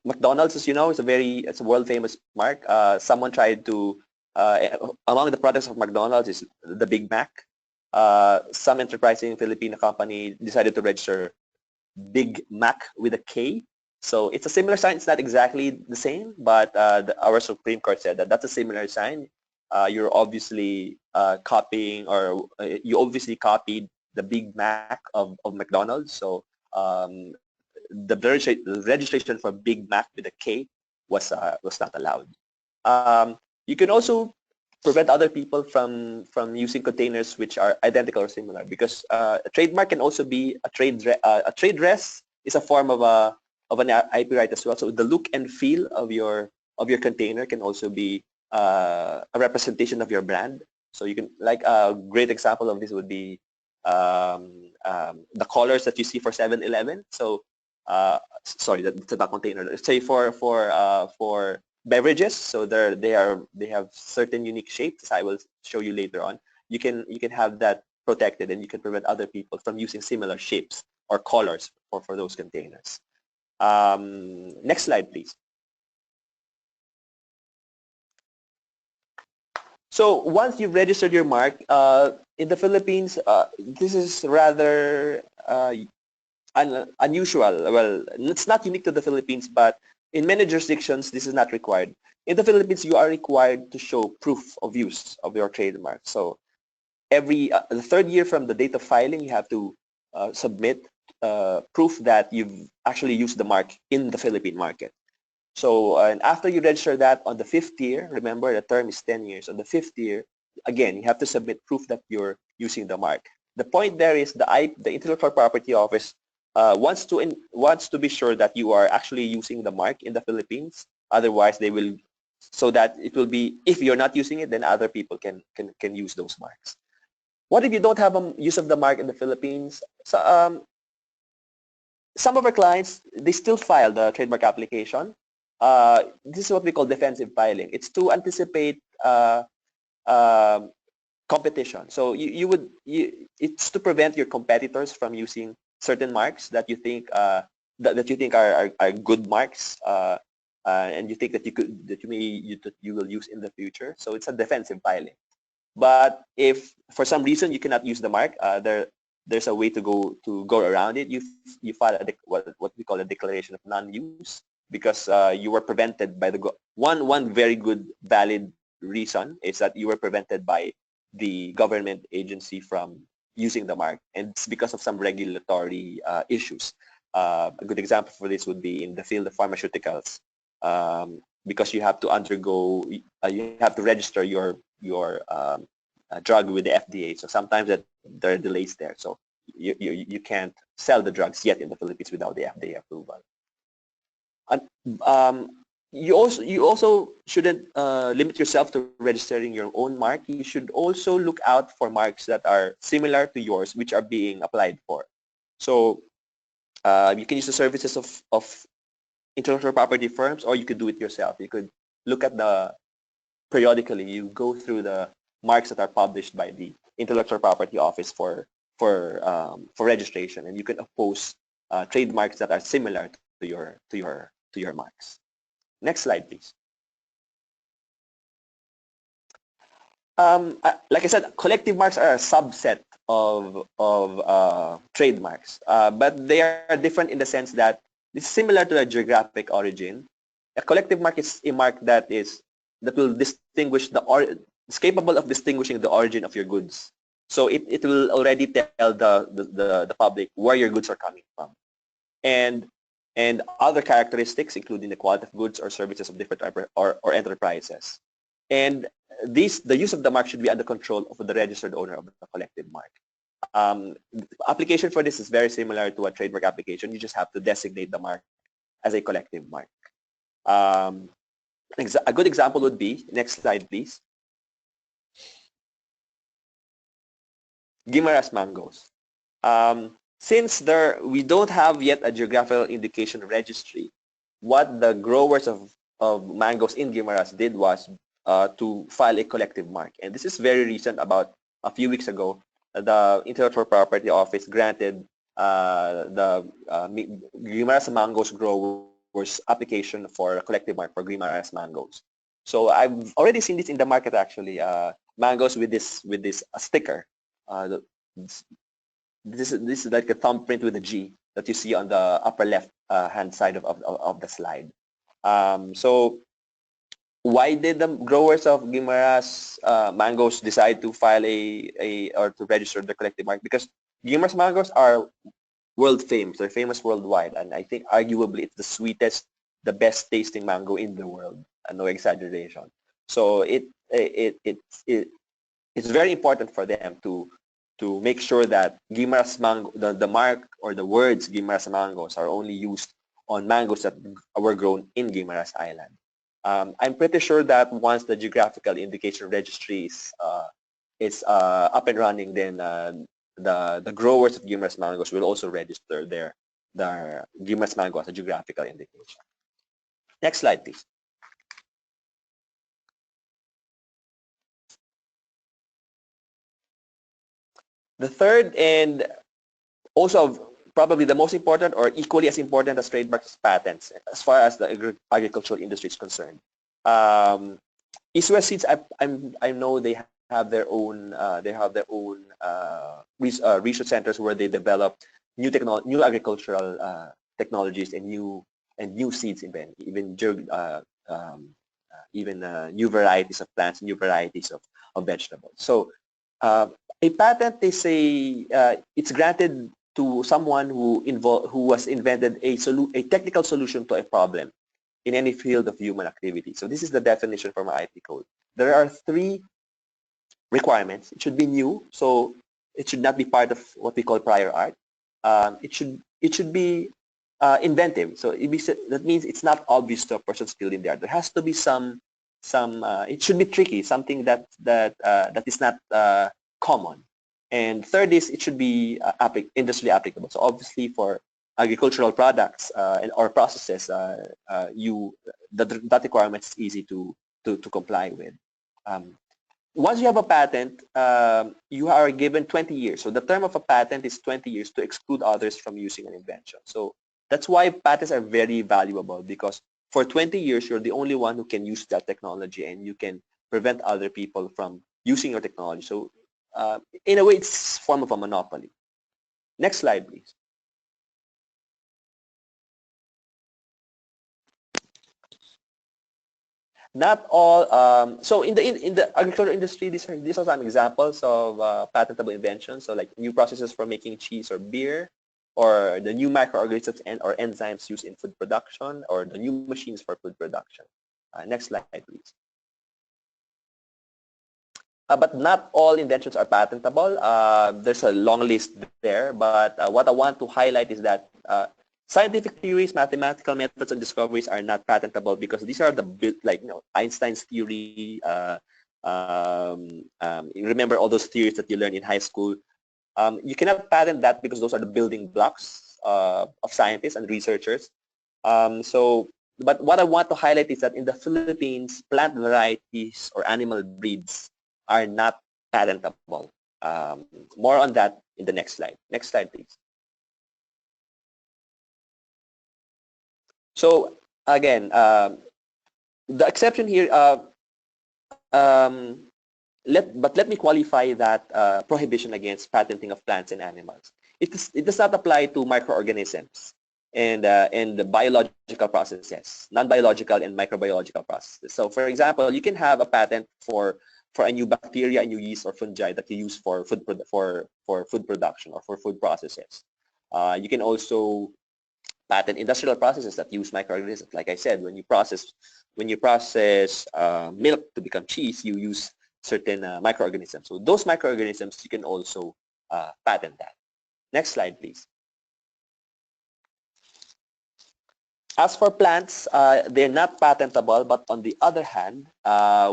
McDonald's, as you know, it's a world famous mark. Someone tried to among the products of McDonald's is the Big Mac. Some enterprising Filipino company decided to register Big Mac with a K. So it's a similar sign. It's not exactly the same, but our Supreme Court said that that's a similar sign. you're obviously copying, or you obviously copied the Big Mac of McDonald's. So the registration for Big Mac with a K was not allowed. You can also prevent other people from using containers which are identical or similar, because a trademark can also be a trade dress is a form of an IP right as well. So the look and feel of your container can also be a representation of your brand. So you can, like, a great example of this would be the colors that you see for 7-Eleven. So sorry, that's a container. Let's say for beverages, so they have certain unique shapes. I will show you later on. You can have that protected, and you can prevent other people from using similar shapes or colors for those containers. Next slide, please. So once you've registered your mark, in the Philippines, this is rather unusual. Well, it's not unique to the Philippines, but in many jurisdictions, this is not required. In the Philippines, you are required to show proof of use of your trademark. So every the third year from the date of filing, you have to submit proof that you've actually used the mark in the Philippine market. So and after you register that on the 5th year, remember the term is 10 years. On the 5th year, again, you have to submit proof that you're using the mark. The point there is the Intellectual Property Office wants to be sure that you are actually using the mark in the Philippines. Otherwise, they will, so that it will be, if you're not using it, then other people can use those marks. What if you don't have a use of the mark in the Philippines? So, some of our clients, they still file the trademark application. This is what we call defensive filing. It's to anticipate competition. So it's to prevent your competitors from using certain marks that you think are good marks, and you think that you will use in the future. So it's a defensive filing. But if for some reason you cannot use the mark, there's a way to go around it. You file what we call a declaration of non-use, because you were prevented by one very good valid reason is that you were prevented by the government agency from using the mark, and it's because of some regulatory issues. A good example for this would be in the field of pharmaceuticals, because you have to undergo, you have to register your drug with the FDA. So sometimes there are delays there. So you can't sell the drugs yet in the Philippines without the FDA approval. And you also shouldn't limit yourself to registering your own mark. You should also look out for marks that are similar to yours, which are being applied for. So you can use the services of intellectual property firms, or you could do it yourself. You could look at periodically, you go through the marks that are published by the Intellectual Property Office for registration, and you can oppose trademarks that are similar to your marks. Next slide, please. Like I said, collective marks are a subset of trademarks, but they are different in the sense that it's similar to a geographic origin. A collective mark is a mark that will distinguish it's capable of distinguishing the origin of your goods. So it will already tell the public where your goods are coming from, and other characteristics, including the quality of goods or services of different or enterprises. And the use of the mark should be under control of the registered owner of the collective mark. Application for this is very similar to a trademark application. You just have to designate the mark as a collective mark. A good example would be, next slide please, Guimaras mangoes. Since we don't have yet a geographical indication registry, what the growers of mangoes in Guimaras did was to file a collective mark. And this is very recent. About a few weeks ago, the Intellectual Property Office granted the Guimaras mangoes growers application for a collective mark for Guimaras mangoes. So I've already seen this in the market actually. Mangoes with this sticker. This is like a thumbprint with a G that you see on the upper left hand side of the slide. So why did the growers of Guimaras mangoes decide to file or to register the collective mark? Because Guimaras mangoes are world famous. They're famous worldwide, and I think arguably it's the sweetest, the best tasting mango in the world. No exaggeration. So it's very important for them to make sure that Guimaras mango, the mark or the words Guimaras mangoes are only used on mangoes that were grown in Guimaras Island. I'm pretty sure that once the geographical indication registry is up and running, then the growers of Guimaras mangoes will also register their Guimaras mango as a geographical indication. Next slide, please. The third and also probably the most important or equally as important as trademarks is patents as far as the agricultural industry is concerned. East West Seeds, I know they have their own research centers where they develop new agricultural technologies and new seeds, even new varieties of plants, new varieties of vegetables. So a patent, they say, it's granted to someone who has invented a technical solution to a problem in any field of human activity. So this is the definition from our IP code. There are 3 requirements. It should be new, so it should not be part of what we call prior art. It should be inventive, so that means it's not obvious to a person skilled in the art. There has to be some it should be tricky, something that is not common. And third is it should be industry applicable. So obviously for agricultural products or processes, that requirement is easy to comply with. Once you have a patent, you are given 20 years. So the term of a patent is 20 years to exclude others from using an invention. So that's why patents are very valuable, because for 20 years, you're the only one who can use that technology, and you can prevent other people from using your technology. So in a way, it's a form of a monopoly. Next slide, please. Not all. So in the agricultural industry, these are some examples of patentable inventions. So like new processes for making cheese or beer, or the new microorganisms or enzymes used in food production, or the new machines for food production. Next slide, please. But not all inventions are patentable. There's a long list there, but what I want to highlight is that scientific theories, mathematical methods, and discoveries are not patentable, because these are Einstein's theory. Remember all those theories that you learned in high school. You cannot patent that, because those are the building blocks of scientists and researchers. But what I want to highlight is that in the Philippines, plant varieties or animal breeds are not patentable. More on that in the next slide. Next slide, please. So again, the exception here, let me qualify that prohibition against patenting of plants and animals. It does not apply to microorganisms and the biological processes, non-biological and microbiological processes. So for example, you can have a patent for a new bacteria, a new yeast or fungi that you use for food production or for food processes. You can also patent industrial processes that use microorganisms. Like I said, when you process milk to become cheese, you use certain microorganisms. So those microorganisms, you can also patent that. Next slide, please. As for plants, they're not patentable, but on the other hand,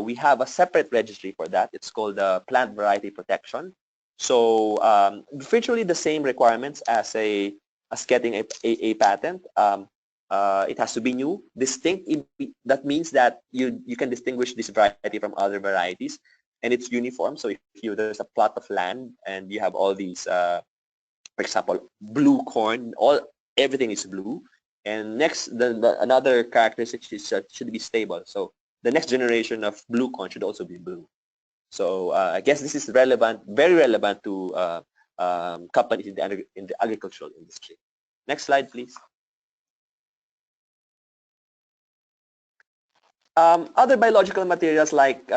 we have a separate registry for that. It's called Plant Variety Protection. So virtually the same requirements as getting a patent. It has to be new, distinct. That means that you can distinguish this variety from other varieties, and it's uniform. So if there's a plot of land and you have all these, for example, blue corn, everything is blue. And next, another characteristic should be stable. So the next generation of blue corn should also be blue. So I guess this is relevant, very relevant to companies in the agricultural industry. Next slide, please. Other biological materials like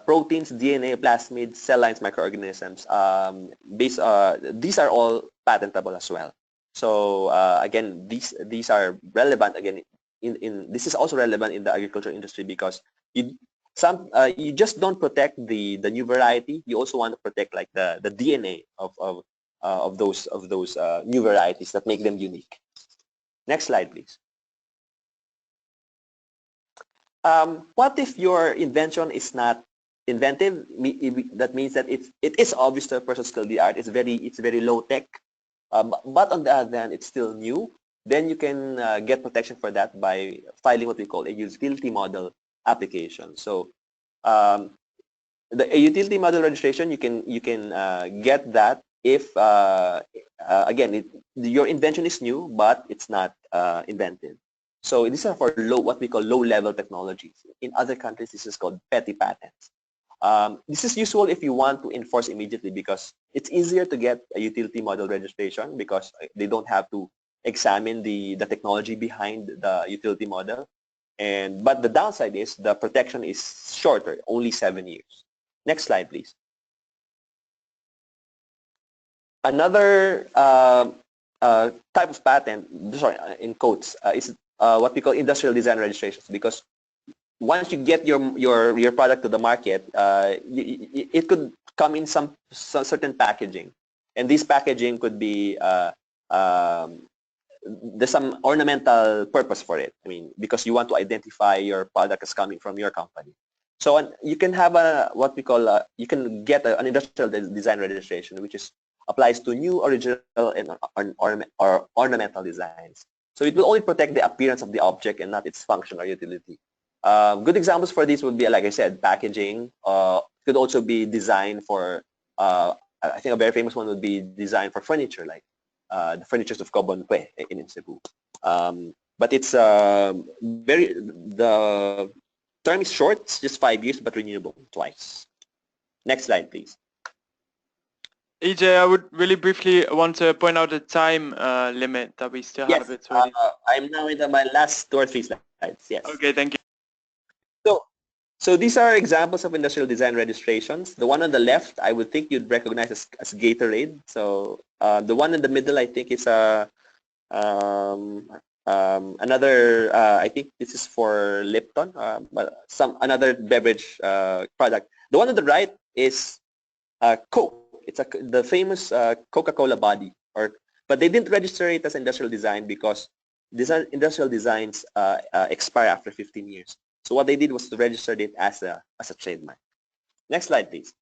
proteins, DNA, plasmids, cell lines, microorganisms, these are all patentable as well. So again, these are relevant again. This is also relevant in the agriculture industry because you just don't protect the new variety. You also want to protect like the DNA of those new varieties that make them unique. Next slide, please. What if your invention is not inventive? That means that it is obvious to a person skilled in the art. It's very low tech, but on the other hand, it's still new. Then you can get protection for that by filing what we call a utility model application. So a utility model registration, you can get that if again your invention is new but it's not inventive. So these are for what we call low-level technologies. In other countries, this is called petty patents. This is useful if you want to enforce immediately because it's easier to get a utility model registration because they don't have to examine the technology behind the utility model. But the downside is the protection is shorter, only 7 years. Next slide, please. Another type of patent, sorry, in quotes, is what we call industrial design registrations, because once you get your product to the market, it could come in some certain packaging, and this packaging could be there's some ornamental purpose for it. I mean, because you want to identify your product as coming from your company. So you can have what we call you can get an industrial design registration, which applies to new, original, and ornamental designs. So it will only protect the appearance of the object and not its function or utility. Good examples for this would be, like I said, packaging. Could also be designed for, I think a very famous one would be designed for furniture, like the furnitures of Cobonque in Cebu. But it's the term is short, it's just 5 years, but renewable twice. Next slide, please.
EJ, I would really briefly want to point out the time limit that we still have.
Yes, I'm now in my last 2 or 3 slides. Yes.
Okay, thank you.
So these are examples of industrial design registrations. The one on the left, I would think you'd recognize as Gatorade. So the one in the middle, I think is another. I think this is for Lipton, but another beverage product. The one on the right is Coke. It's the famous Coca-Cola body, but they didn't register it as industrial design because industrial designs expire after 15 years. So what they did was to register it as a trademark. Next slide, please.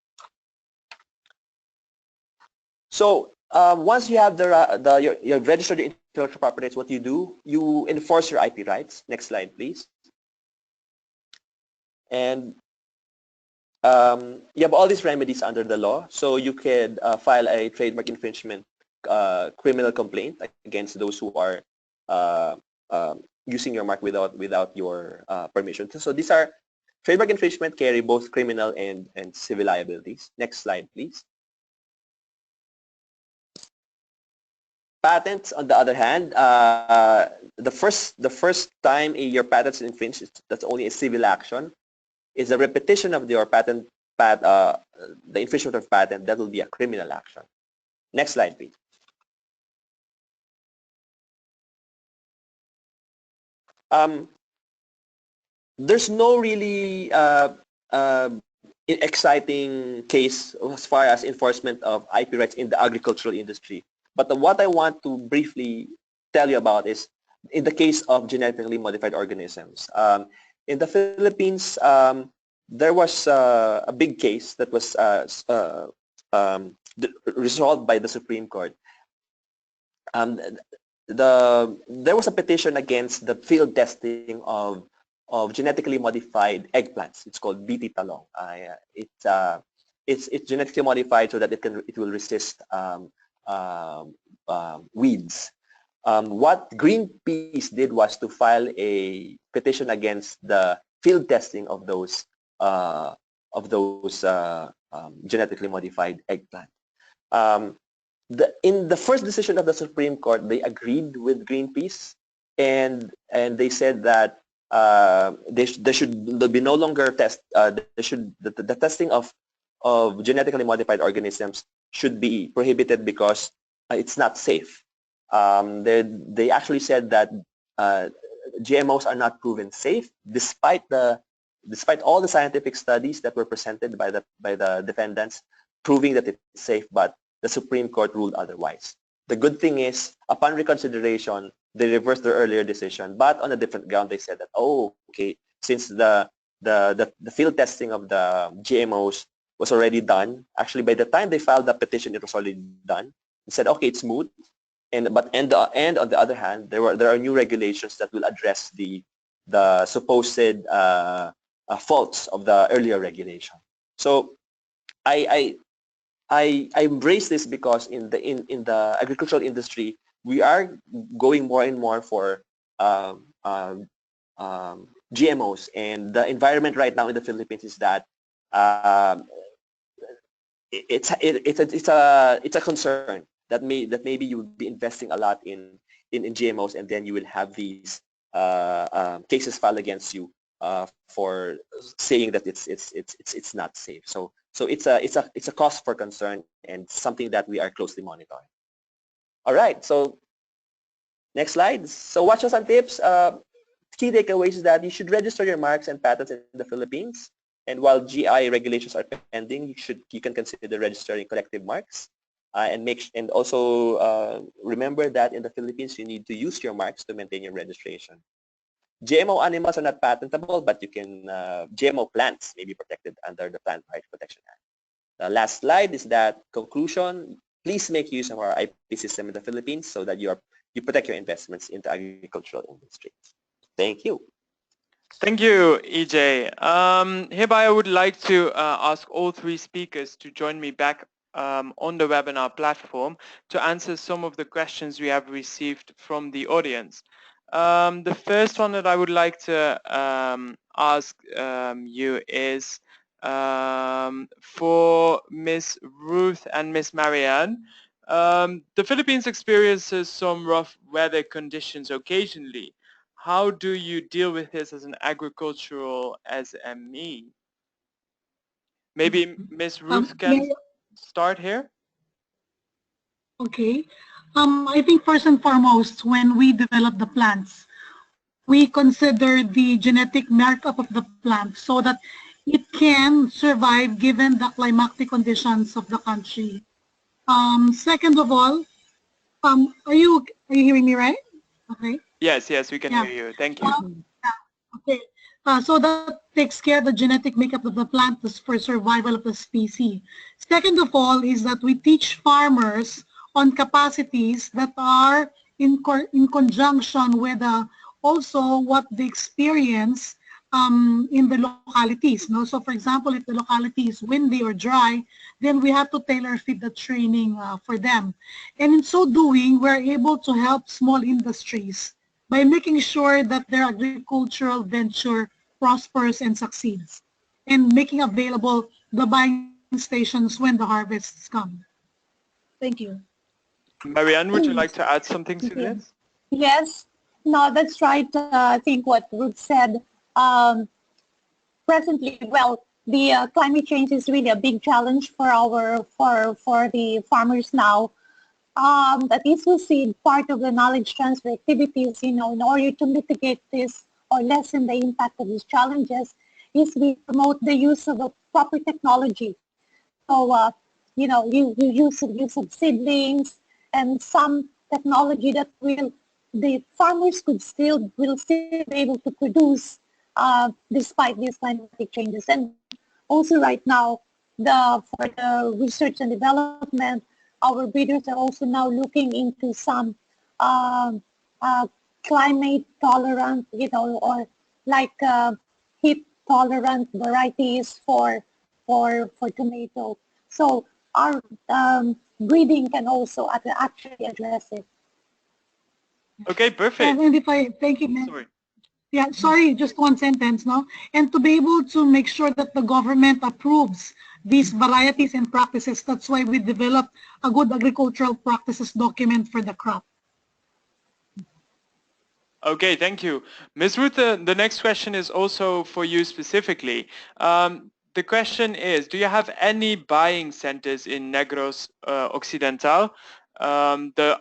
So once you have you registered the intellectual property rights, what you do, you enforce your IP rights. Next slide, please. And you have all these remedies under the law. So you could file a trademark infringement criminal complaint against those who are using your mark without your permission. So these are trademark infringement carry both criminal and civil liabilities. Next slide, please. Patents, on the other hand, the first time your patents infringed, that's only a civil action. Is a repetition of your the infringement of patent, that will be a criminal action. Next slide, please. There's no really exciting case as far as enforcement of IP rights in the agricultural industry. But what I want to briefly tell you about is in the case of genetically modified organisms. In the Philippines, there was a big case that was resolved by the Supreme Court. There was a petition against the field testing of genetically modified eggplants. It's called BT talong. It's genetically modified so that it will resist weeds. What Greenpeace did was to file a petition against the field testing of those genetically modified eggplant. In the first decision of the Supreme Court, they agreed with Greenpeace, and they said that there should be no longer test. The testing of genetically modified organisms should be prohibited because it's not safe. They actually said that GMOs are not proven safe despite all the scientific studies that were presented by the defendants proving that it's safe, but the Supreme Court ruled otherwise. The good thing is, upon reconsideration, they reversed their earlier decision, but on a different ground. They said that, oh, okay, since the field testing of the GMOs was already done, actually by the time they filed the petition, it was already done. They said, okay, it's moot. And on the other hand, there are new regulations that will address the supposed faults of the earlier regulation. So I embrace this because in the agricultural industry, we are going more and more for GMOs, and the environment right now in the Philippines is that it's a concern that maybe you will be investing a lot in GMOs, and then you will have these cases filed against you for saying that it's not safe. So it's a cause for concern and something that we are closely monitoring. All right, so next slide. So what are some tips? Key takeaways is that you should register your marks and patents in the Philippines, and while GI regulations are pending, you can consider registering collective marks, and also remember that in the Philippines you need to use your marks to maintain your registration. GMO animals are not patentable, but you can GMO plants may be protected under the Plant Rights Protection Act. The last slide is that conclusion. Please make use of our IP system in the Philippines so that you protect your investments into agricultural industry. Thank you.
Thank you, EJ. Hereby, I would like to ask all three speakers to join me back on the webinar platform to answer some of the questions we have received from the audience. The first one that I would like to ask you is for Ms. Ruth and Ms. Marianne. The Philippines experiences some rough weather conditions occasionally. How do you deal with this as an agricultural SME? Maybe Ms. Ruth can start here.
Okay. I think first and foremost, when we develop the plants, we consider the genetic makeup of the plant so that it can survive given the climatic conditions of the country. Second of all, are you hearing me right? Okay.
Yes, we can hear you. Thank you.
Okay. So that takes care of the genetic makeup of the plant for survival of the species. Second of all is that we teach farmers on capacities that are in conjunction with also what they experience in the localities. No? So for example, if the locality is windy or dry, then we have to tailor fit the training for them. And in so doing, we're able to help small industries by making sure that their agricultural venture prospers and succeeds, and making available the buying stations when the harvests come. Thank you.
Marianne, would you like to add something to this?
Yes, no, that's right. I think what Ruth said. Presently, well, the climate change is really a big challenge for the farmers now. That is we see part of the knowledge transfer activities, in order to mitigate this or lessen the impact of these challenges, is we promote the use of a proper technology. So, you use of seedlings and some technology that the farmers will still be able to produce despite these climatic changes. And also right now, for the research and development, our breeders are also now looking into some climate tolerant, or like heat tolerant varieties for tomato. So our breeding can also actually address it.
Okay, perfect.
And if I thank you,
Sorry.
Yeah, sorry, just one sentence, no? And to be able to make sure that the government approves these varieties and practices, that's why we developed a good agricultural practices document for the crop.
Okay, thank you. Ms. Ruth, the next question is also for you specifically. The question is, do you have any buying centers in Negros Occidental? The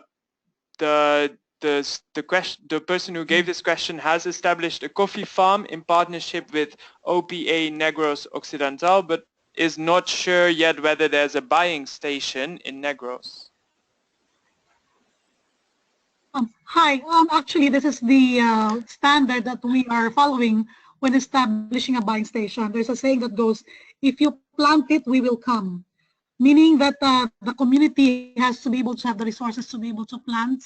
person who gave this question has established a coffee farm in partnership with OPA Negros Occidental, but is not sure yet whether there's a buying station in Negros.
Hi, actually this is the standard that we are following when establishing a buying station. There's a saying that goes, if you plant it, we will come. Meaning that the community has to be able to have the resources to be able to plant,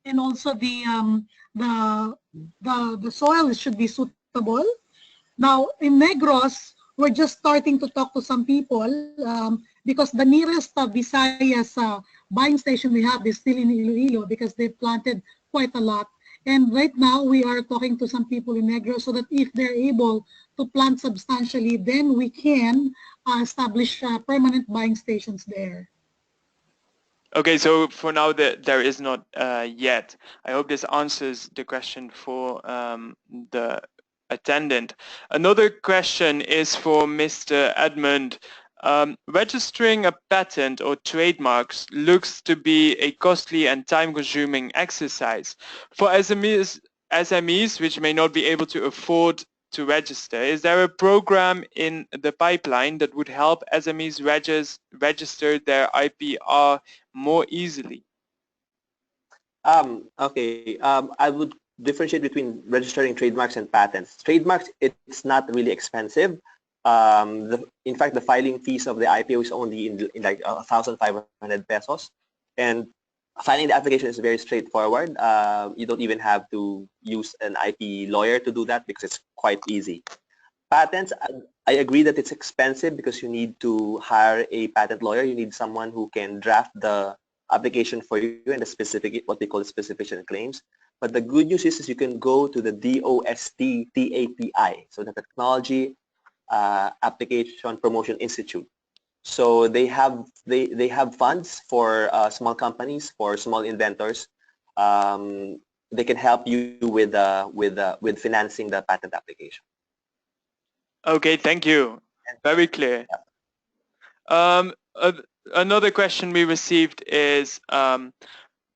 and also the soil should be suitable. Now in Negros, we're just starting to talk to some people because the nearest Visayas buying station we have is still in Iloilo because they've planted quite a lot. And right now we are talking to some people in Negros so that if they're able to plant substantially, then we can establish permanent buying stations there.
Okay, so for now there is not yet. I hope this answers the question for the attendant. Another question is for Mr. Edmund. Registering a patent or trademarks looks to be a costly and time-consuming exercise. For SMEs which may not be able to afford to register, is there a program in the pipeline that would help SMEs register their IPR more easily?
Okay, I would differentiate between registering trademarks and patents. Trademarks, it's not really expensive. In fact, the filing fees of the IPO is only in like 1,500 pesos. And filing the application is very straightforward. You don't even have to use an IP lawyer to do that because it's quite easy. Patents, I agree that it's expensive because you need to hire a patent lawyer. You need someone who can draft the application for you and the specific, what we call the specification claims. But the good news is you can go to the DOST TAPI, so the Technology Application Promotion Institute. So they have funds for small companies, for small inventors. They can help you with financing the patent application.
Okay, thank you. Very clear. Another question we received is,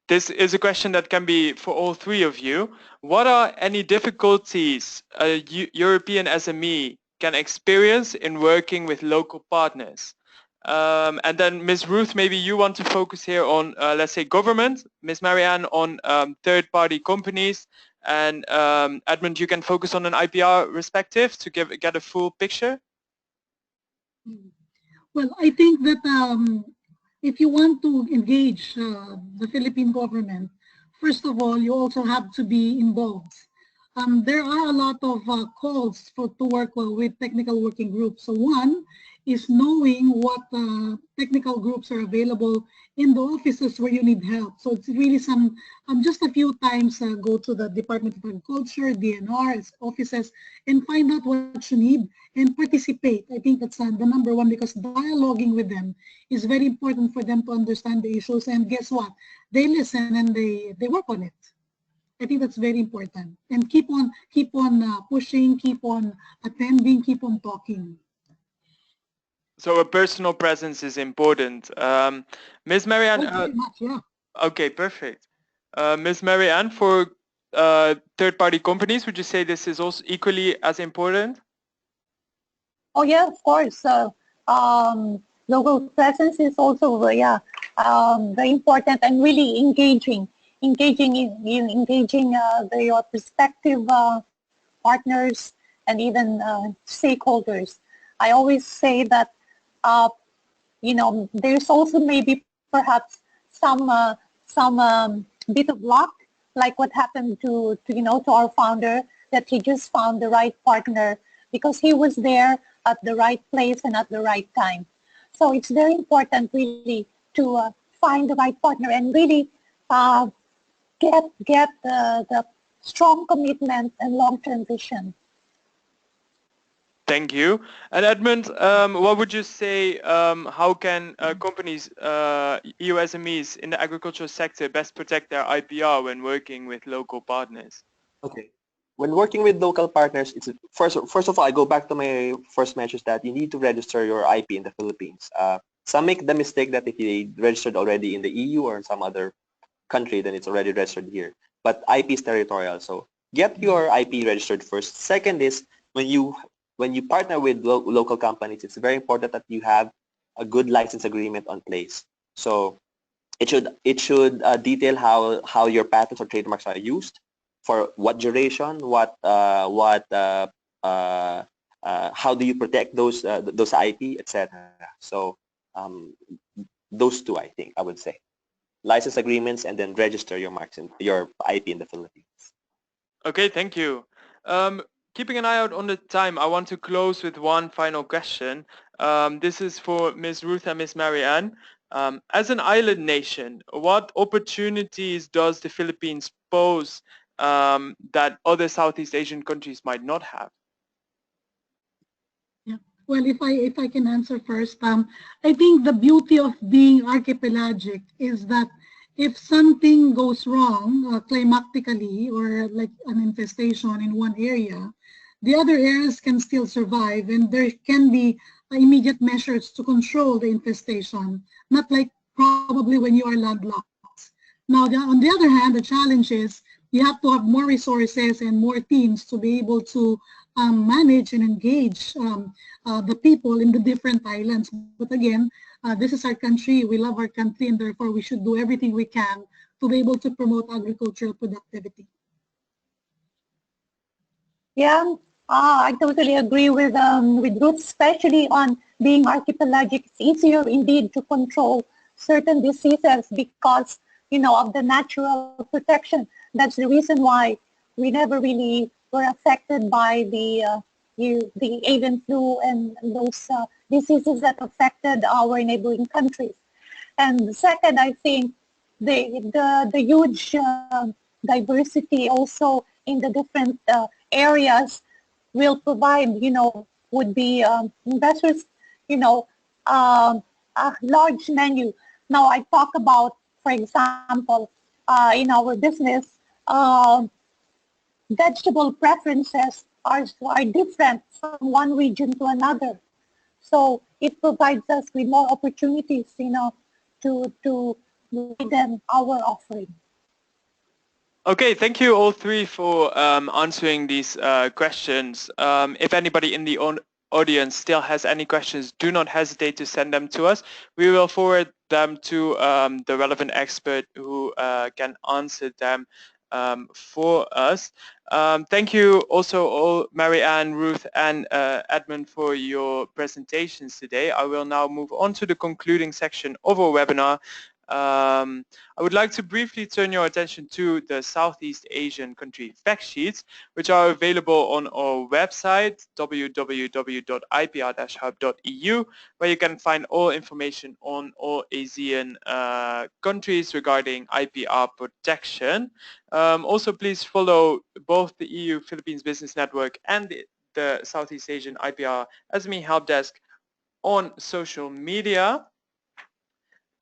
this is a question that can be for all three of you. What are any difficulties a European SME can experience in working with local partners? And then Ms. Ruth, maybe you want to focus here on, let's say, government, Ms. Marianne on third-party companies, and Edmund, you can focus on an IPR perspective to get a full picture.
Well, I think that if you want to engage the Philippine government, first of all, you also have to be involved. There are a lot of calls to work with technical working groups. So one is knowing what technical groups are available in the offices where you need help. So it's really just a few times go to the Department of Agriculture, DNR offices, and find out what you need and participate. I think that's the number one, because dialoguing with them is very important for them to understand the issues. And guess what? They listen and they work on it. I think that's very important. And keep on pushing, keep on attending, keep on talking.
So a personal presence is important. Ms. Marianne.
Very much, yeah.
Okay, perfect. Ms. Marianne, for third-party companies, would you say this is also equally as important?
Oh yeah, of course. Local presence is also very important, and really engaging your prospective partners and even stakeholders. I always say that there's also maybe perhaps some bit of luck, like what happened to our founder, that he just found the right partner because he was there at the right place and at the right time. So it's very important really to find the right partner and really get the strong commitment and long-term vision.
Thank you. And Edmund, what would you say, how can companies, EU SMEs in the agricultural sector best protect their IPR when working with local partners?
Okay. When working with local partners, it's first of all, I go back to my first mentions that you need to register your IP in the Philippines. Some make the mistake that if they registered already in the EU or in some other country, then it's already registered here. But IP is territorial, so get your IP registered first. Second is when you partner with local companies, it's very important that you have a good license agreement on place. So it should detail how your patents or trademarks are used, for what duration, how do you protect those IP, etc. So um, those two, I think I would say, license agreements and then register your marks and your IP in the Philippines.
Okay, thank you. Keeping an eye out on the time, I want to close with one final question. This is for Ms. Ruth and Ms. Marianne. As an island nation, what opportunities does the Philippines pose that other Southeast Asian countries might not have?
Yeah. Well, if I can answer first, I think the beauty of being archipelagic is that if something goes wrong climatically or like an infestation in one area, the other areas can still survive, and there can be immediate measures to control the infestation, not like probably when you are landlocked. Now, on the other hand, the challenge is you have to have more resources and more teams to be able to manage and engage the people in the different islands. But again, this is our country. We love our country, and therefore we should do everything we can to be able to promote agricultural productivity.
Yeah, I totally agree with Ruth, especially on being archipelagic. It's easier indeed to control certain diseases because, you know, of the natural protection. That's the reason why we never really were affected by the avian flu and those diseases that affected our neighboring countries. And second, I think the huge diversity also in the different areas will provide, you know, would be investors, you know, a large menu. Now I talk about, for example, in our business, vegetable preferences are different from one region to another. So it provides us with more opportunities, you know, to widen our offering.
Okay, thank you all three for answering these questions. If anybody in the audience still has any questions, do not hesitate to send them to us. We will forward them to the relevant expert who can answer them for us. Thank you also all, Marianne, Ruth, and Edmund, for your presentations today. I will now move on to the concluding section of our webinar. I would like to briefly turn your attention to the Southeast Asian country fact sheets, which are available on our website, www.ipr-hub.eu, where you can find all information on all ASEAN countries regarding IPR protection. Also, please follow both the EU Philippines Business Network and the Southeast Asian IPR SME Helpdesk on social media.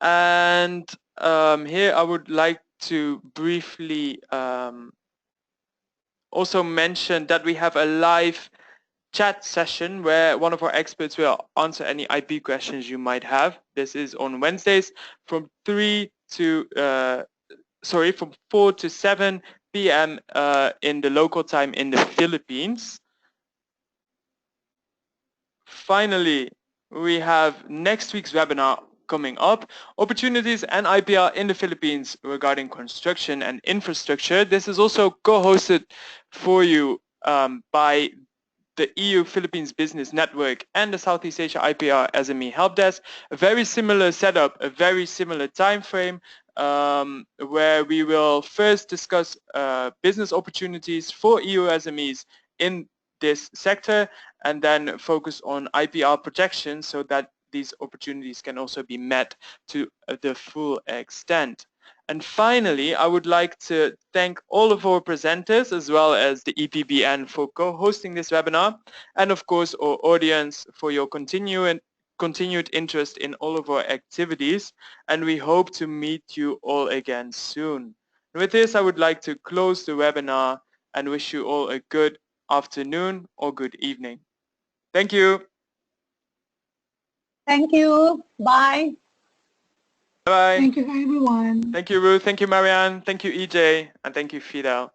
And here I would like to briefly also mention that we have a live chat session where one of our experts will answer any IP questions you might have. This is on Wednesdays from 4 to 7 p.m. In the local time in the Philippines. Finally, we have next week's webinar coming up, opportunities and IPR in the Philippines regarding construction and infrastructure. This is also co-hosted for you by the EU Philippines Business Network and the Southeast Asia IPR SME Helpdesk. A very similar setup, a very similar time frame, where we will first discuss business opportunities for EU SMEs in this sector, and then focus on IPR protection so that these opportunities can also be met to the full extent. And finally, I would like to thank all of our presenters as well as the EPBN for co-hosting this webinar, and of course our audience for your continued interest in all of our activities, and we hope to meet you all again soon. With this, I would like to close the webinar and wish you all a good afternoon or good evening. Thank you.
Thank you. Bye.
Bye.
Thank you, everyone.
Thank you, Ruth. Thank you, Marianne. Thank you, EJ. And thank you, Fidel.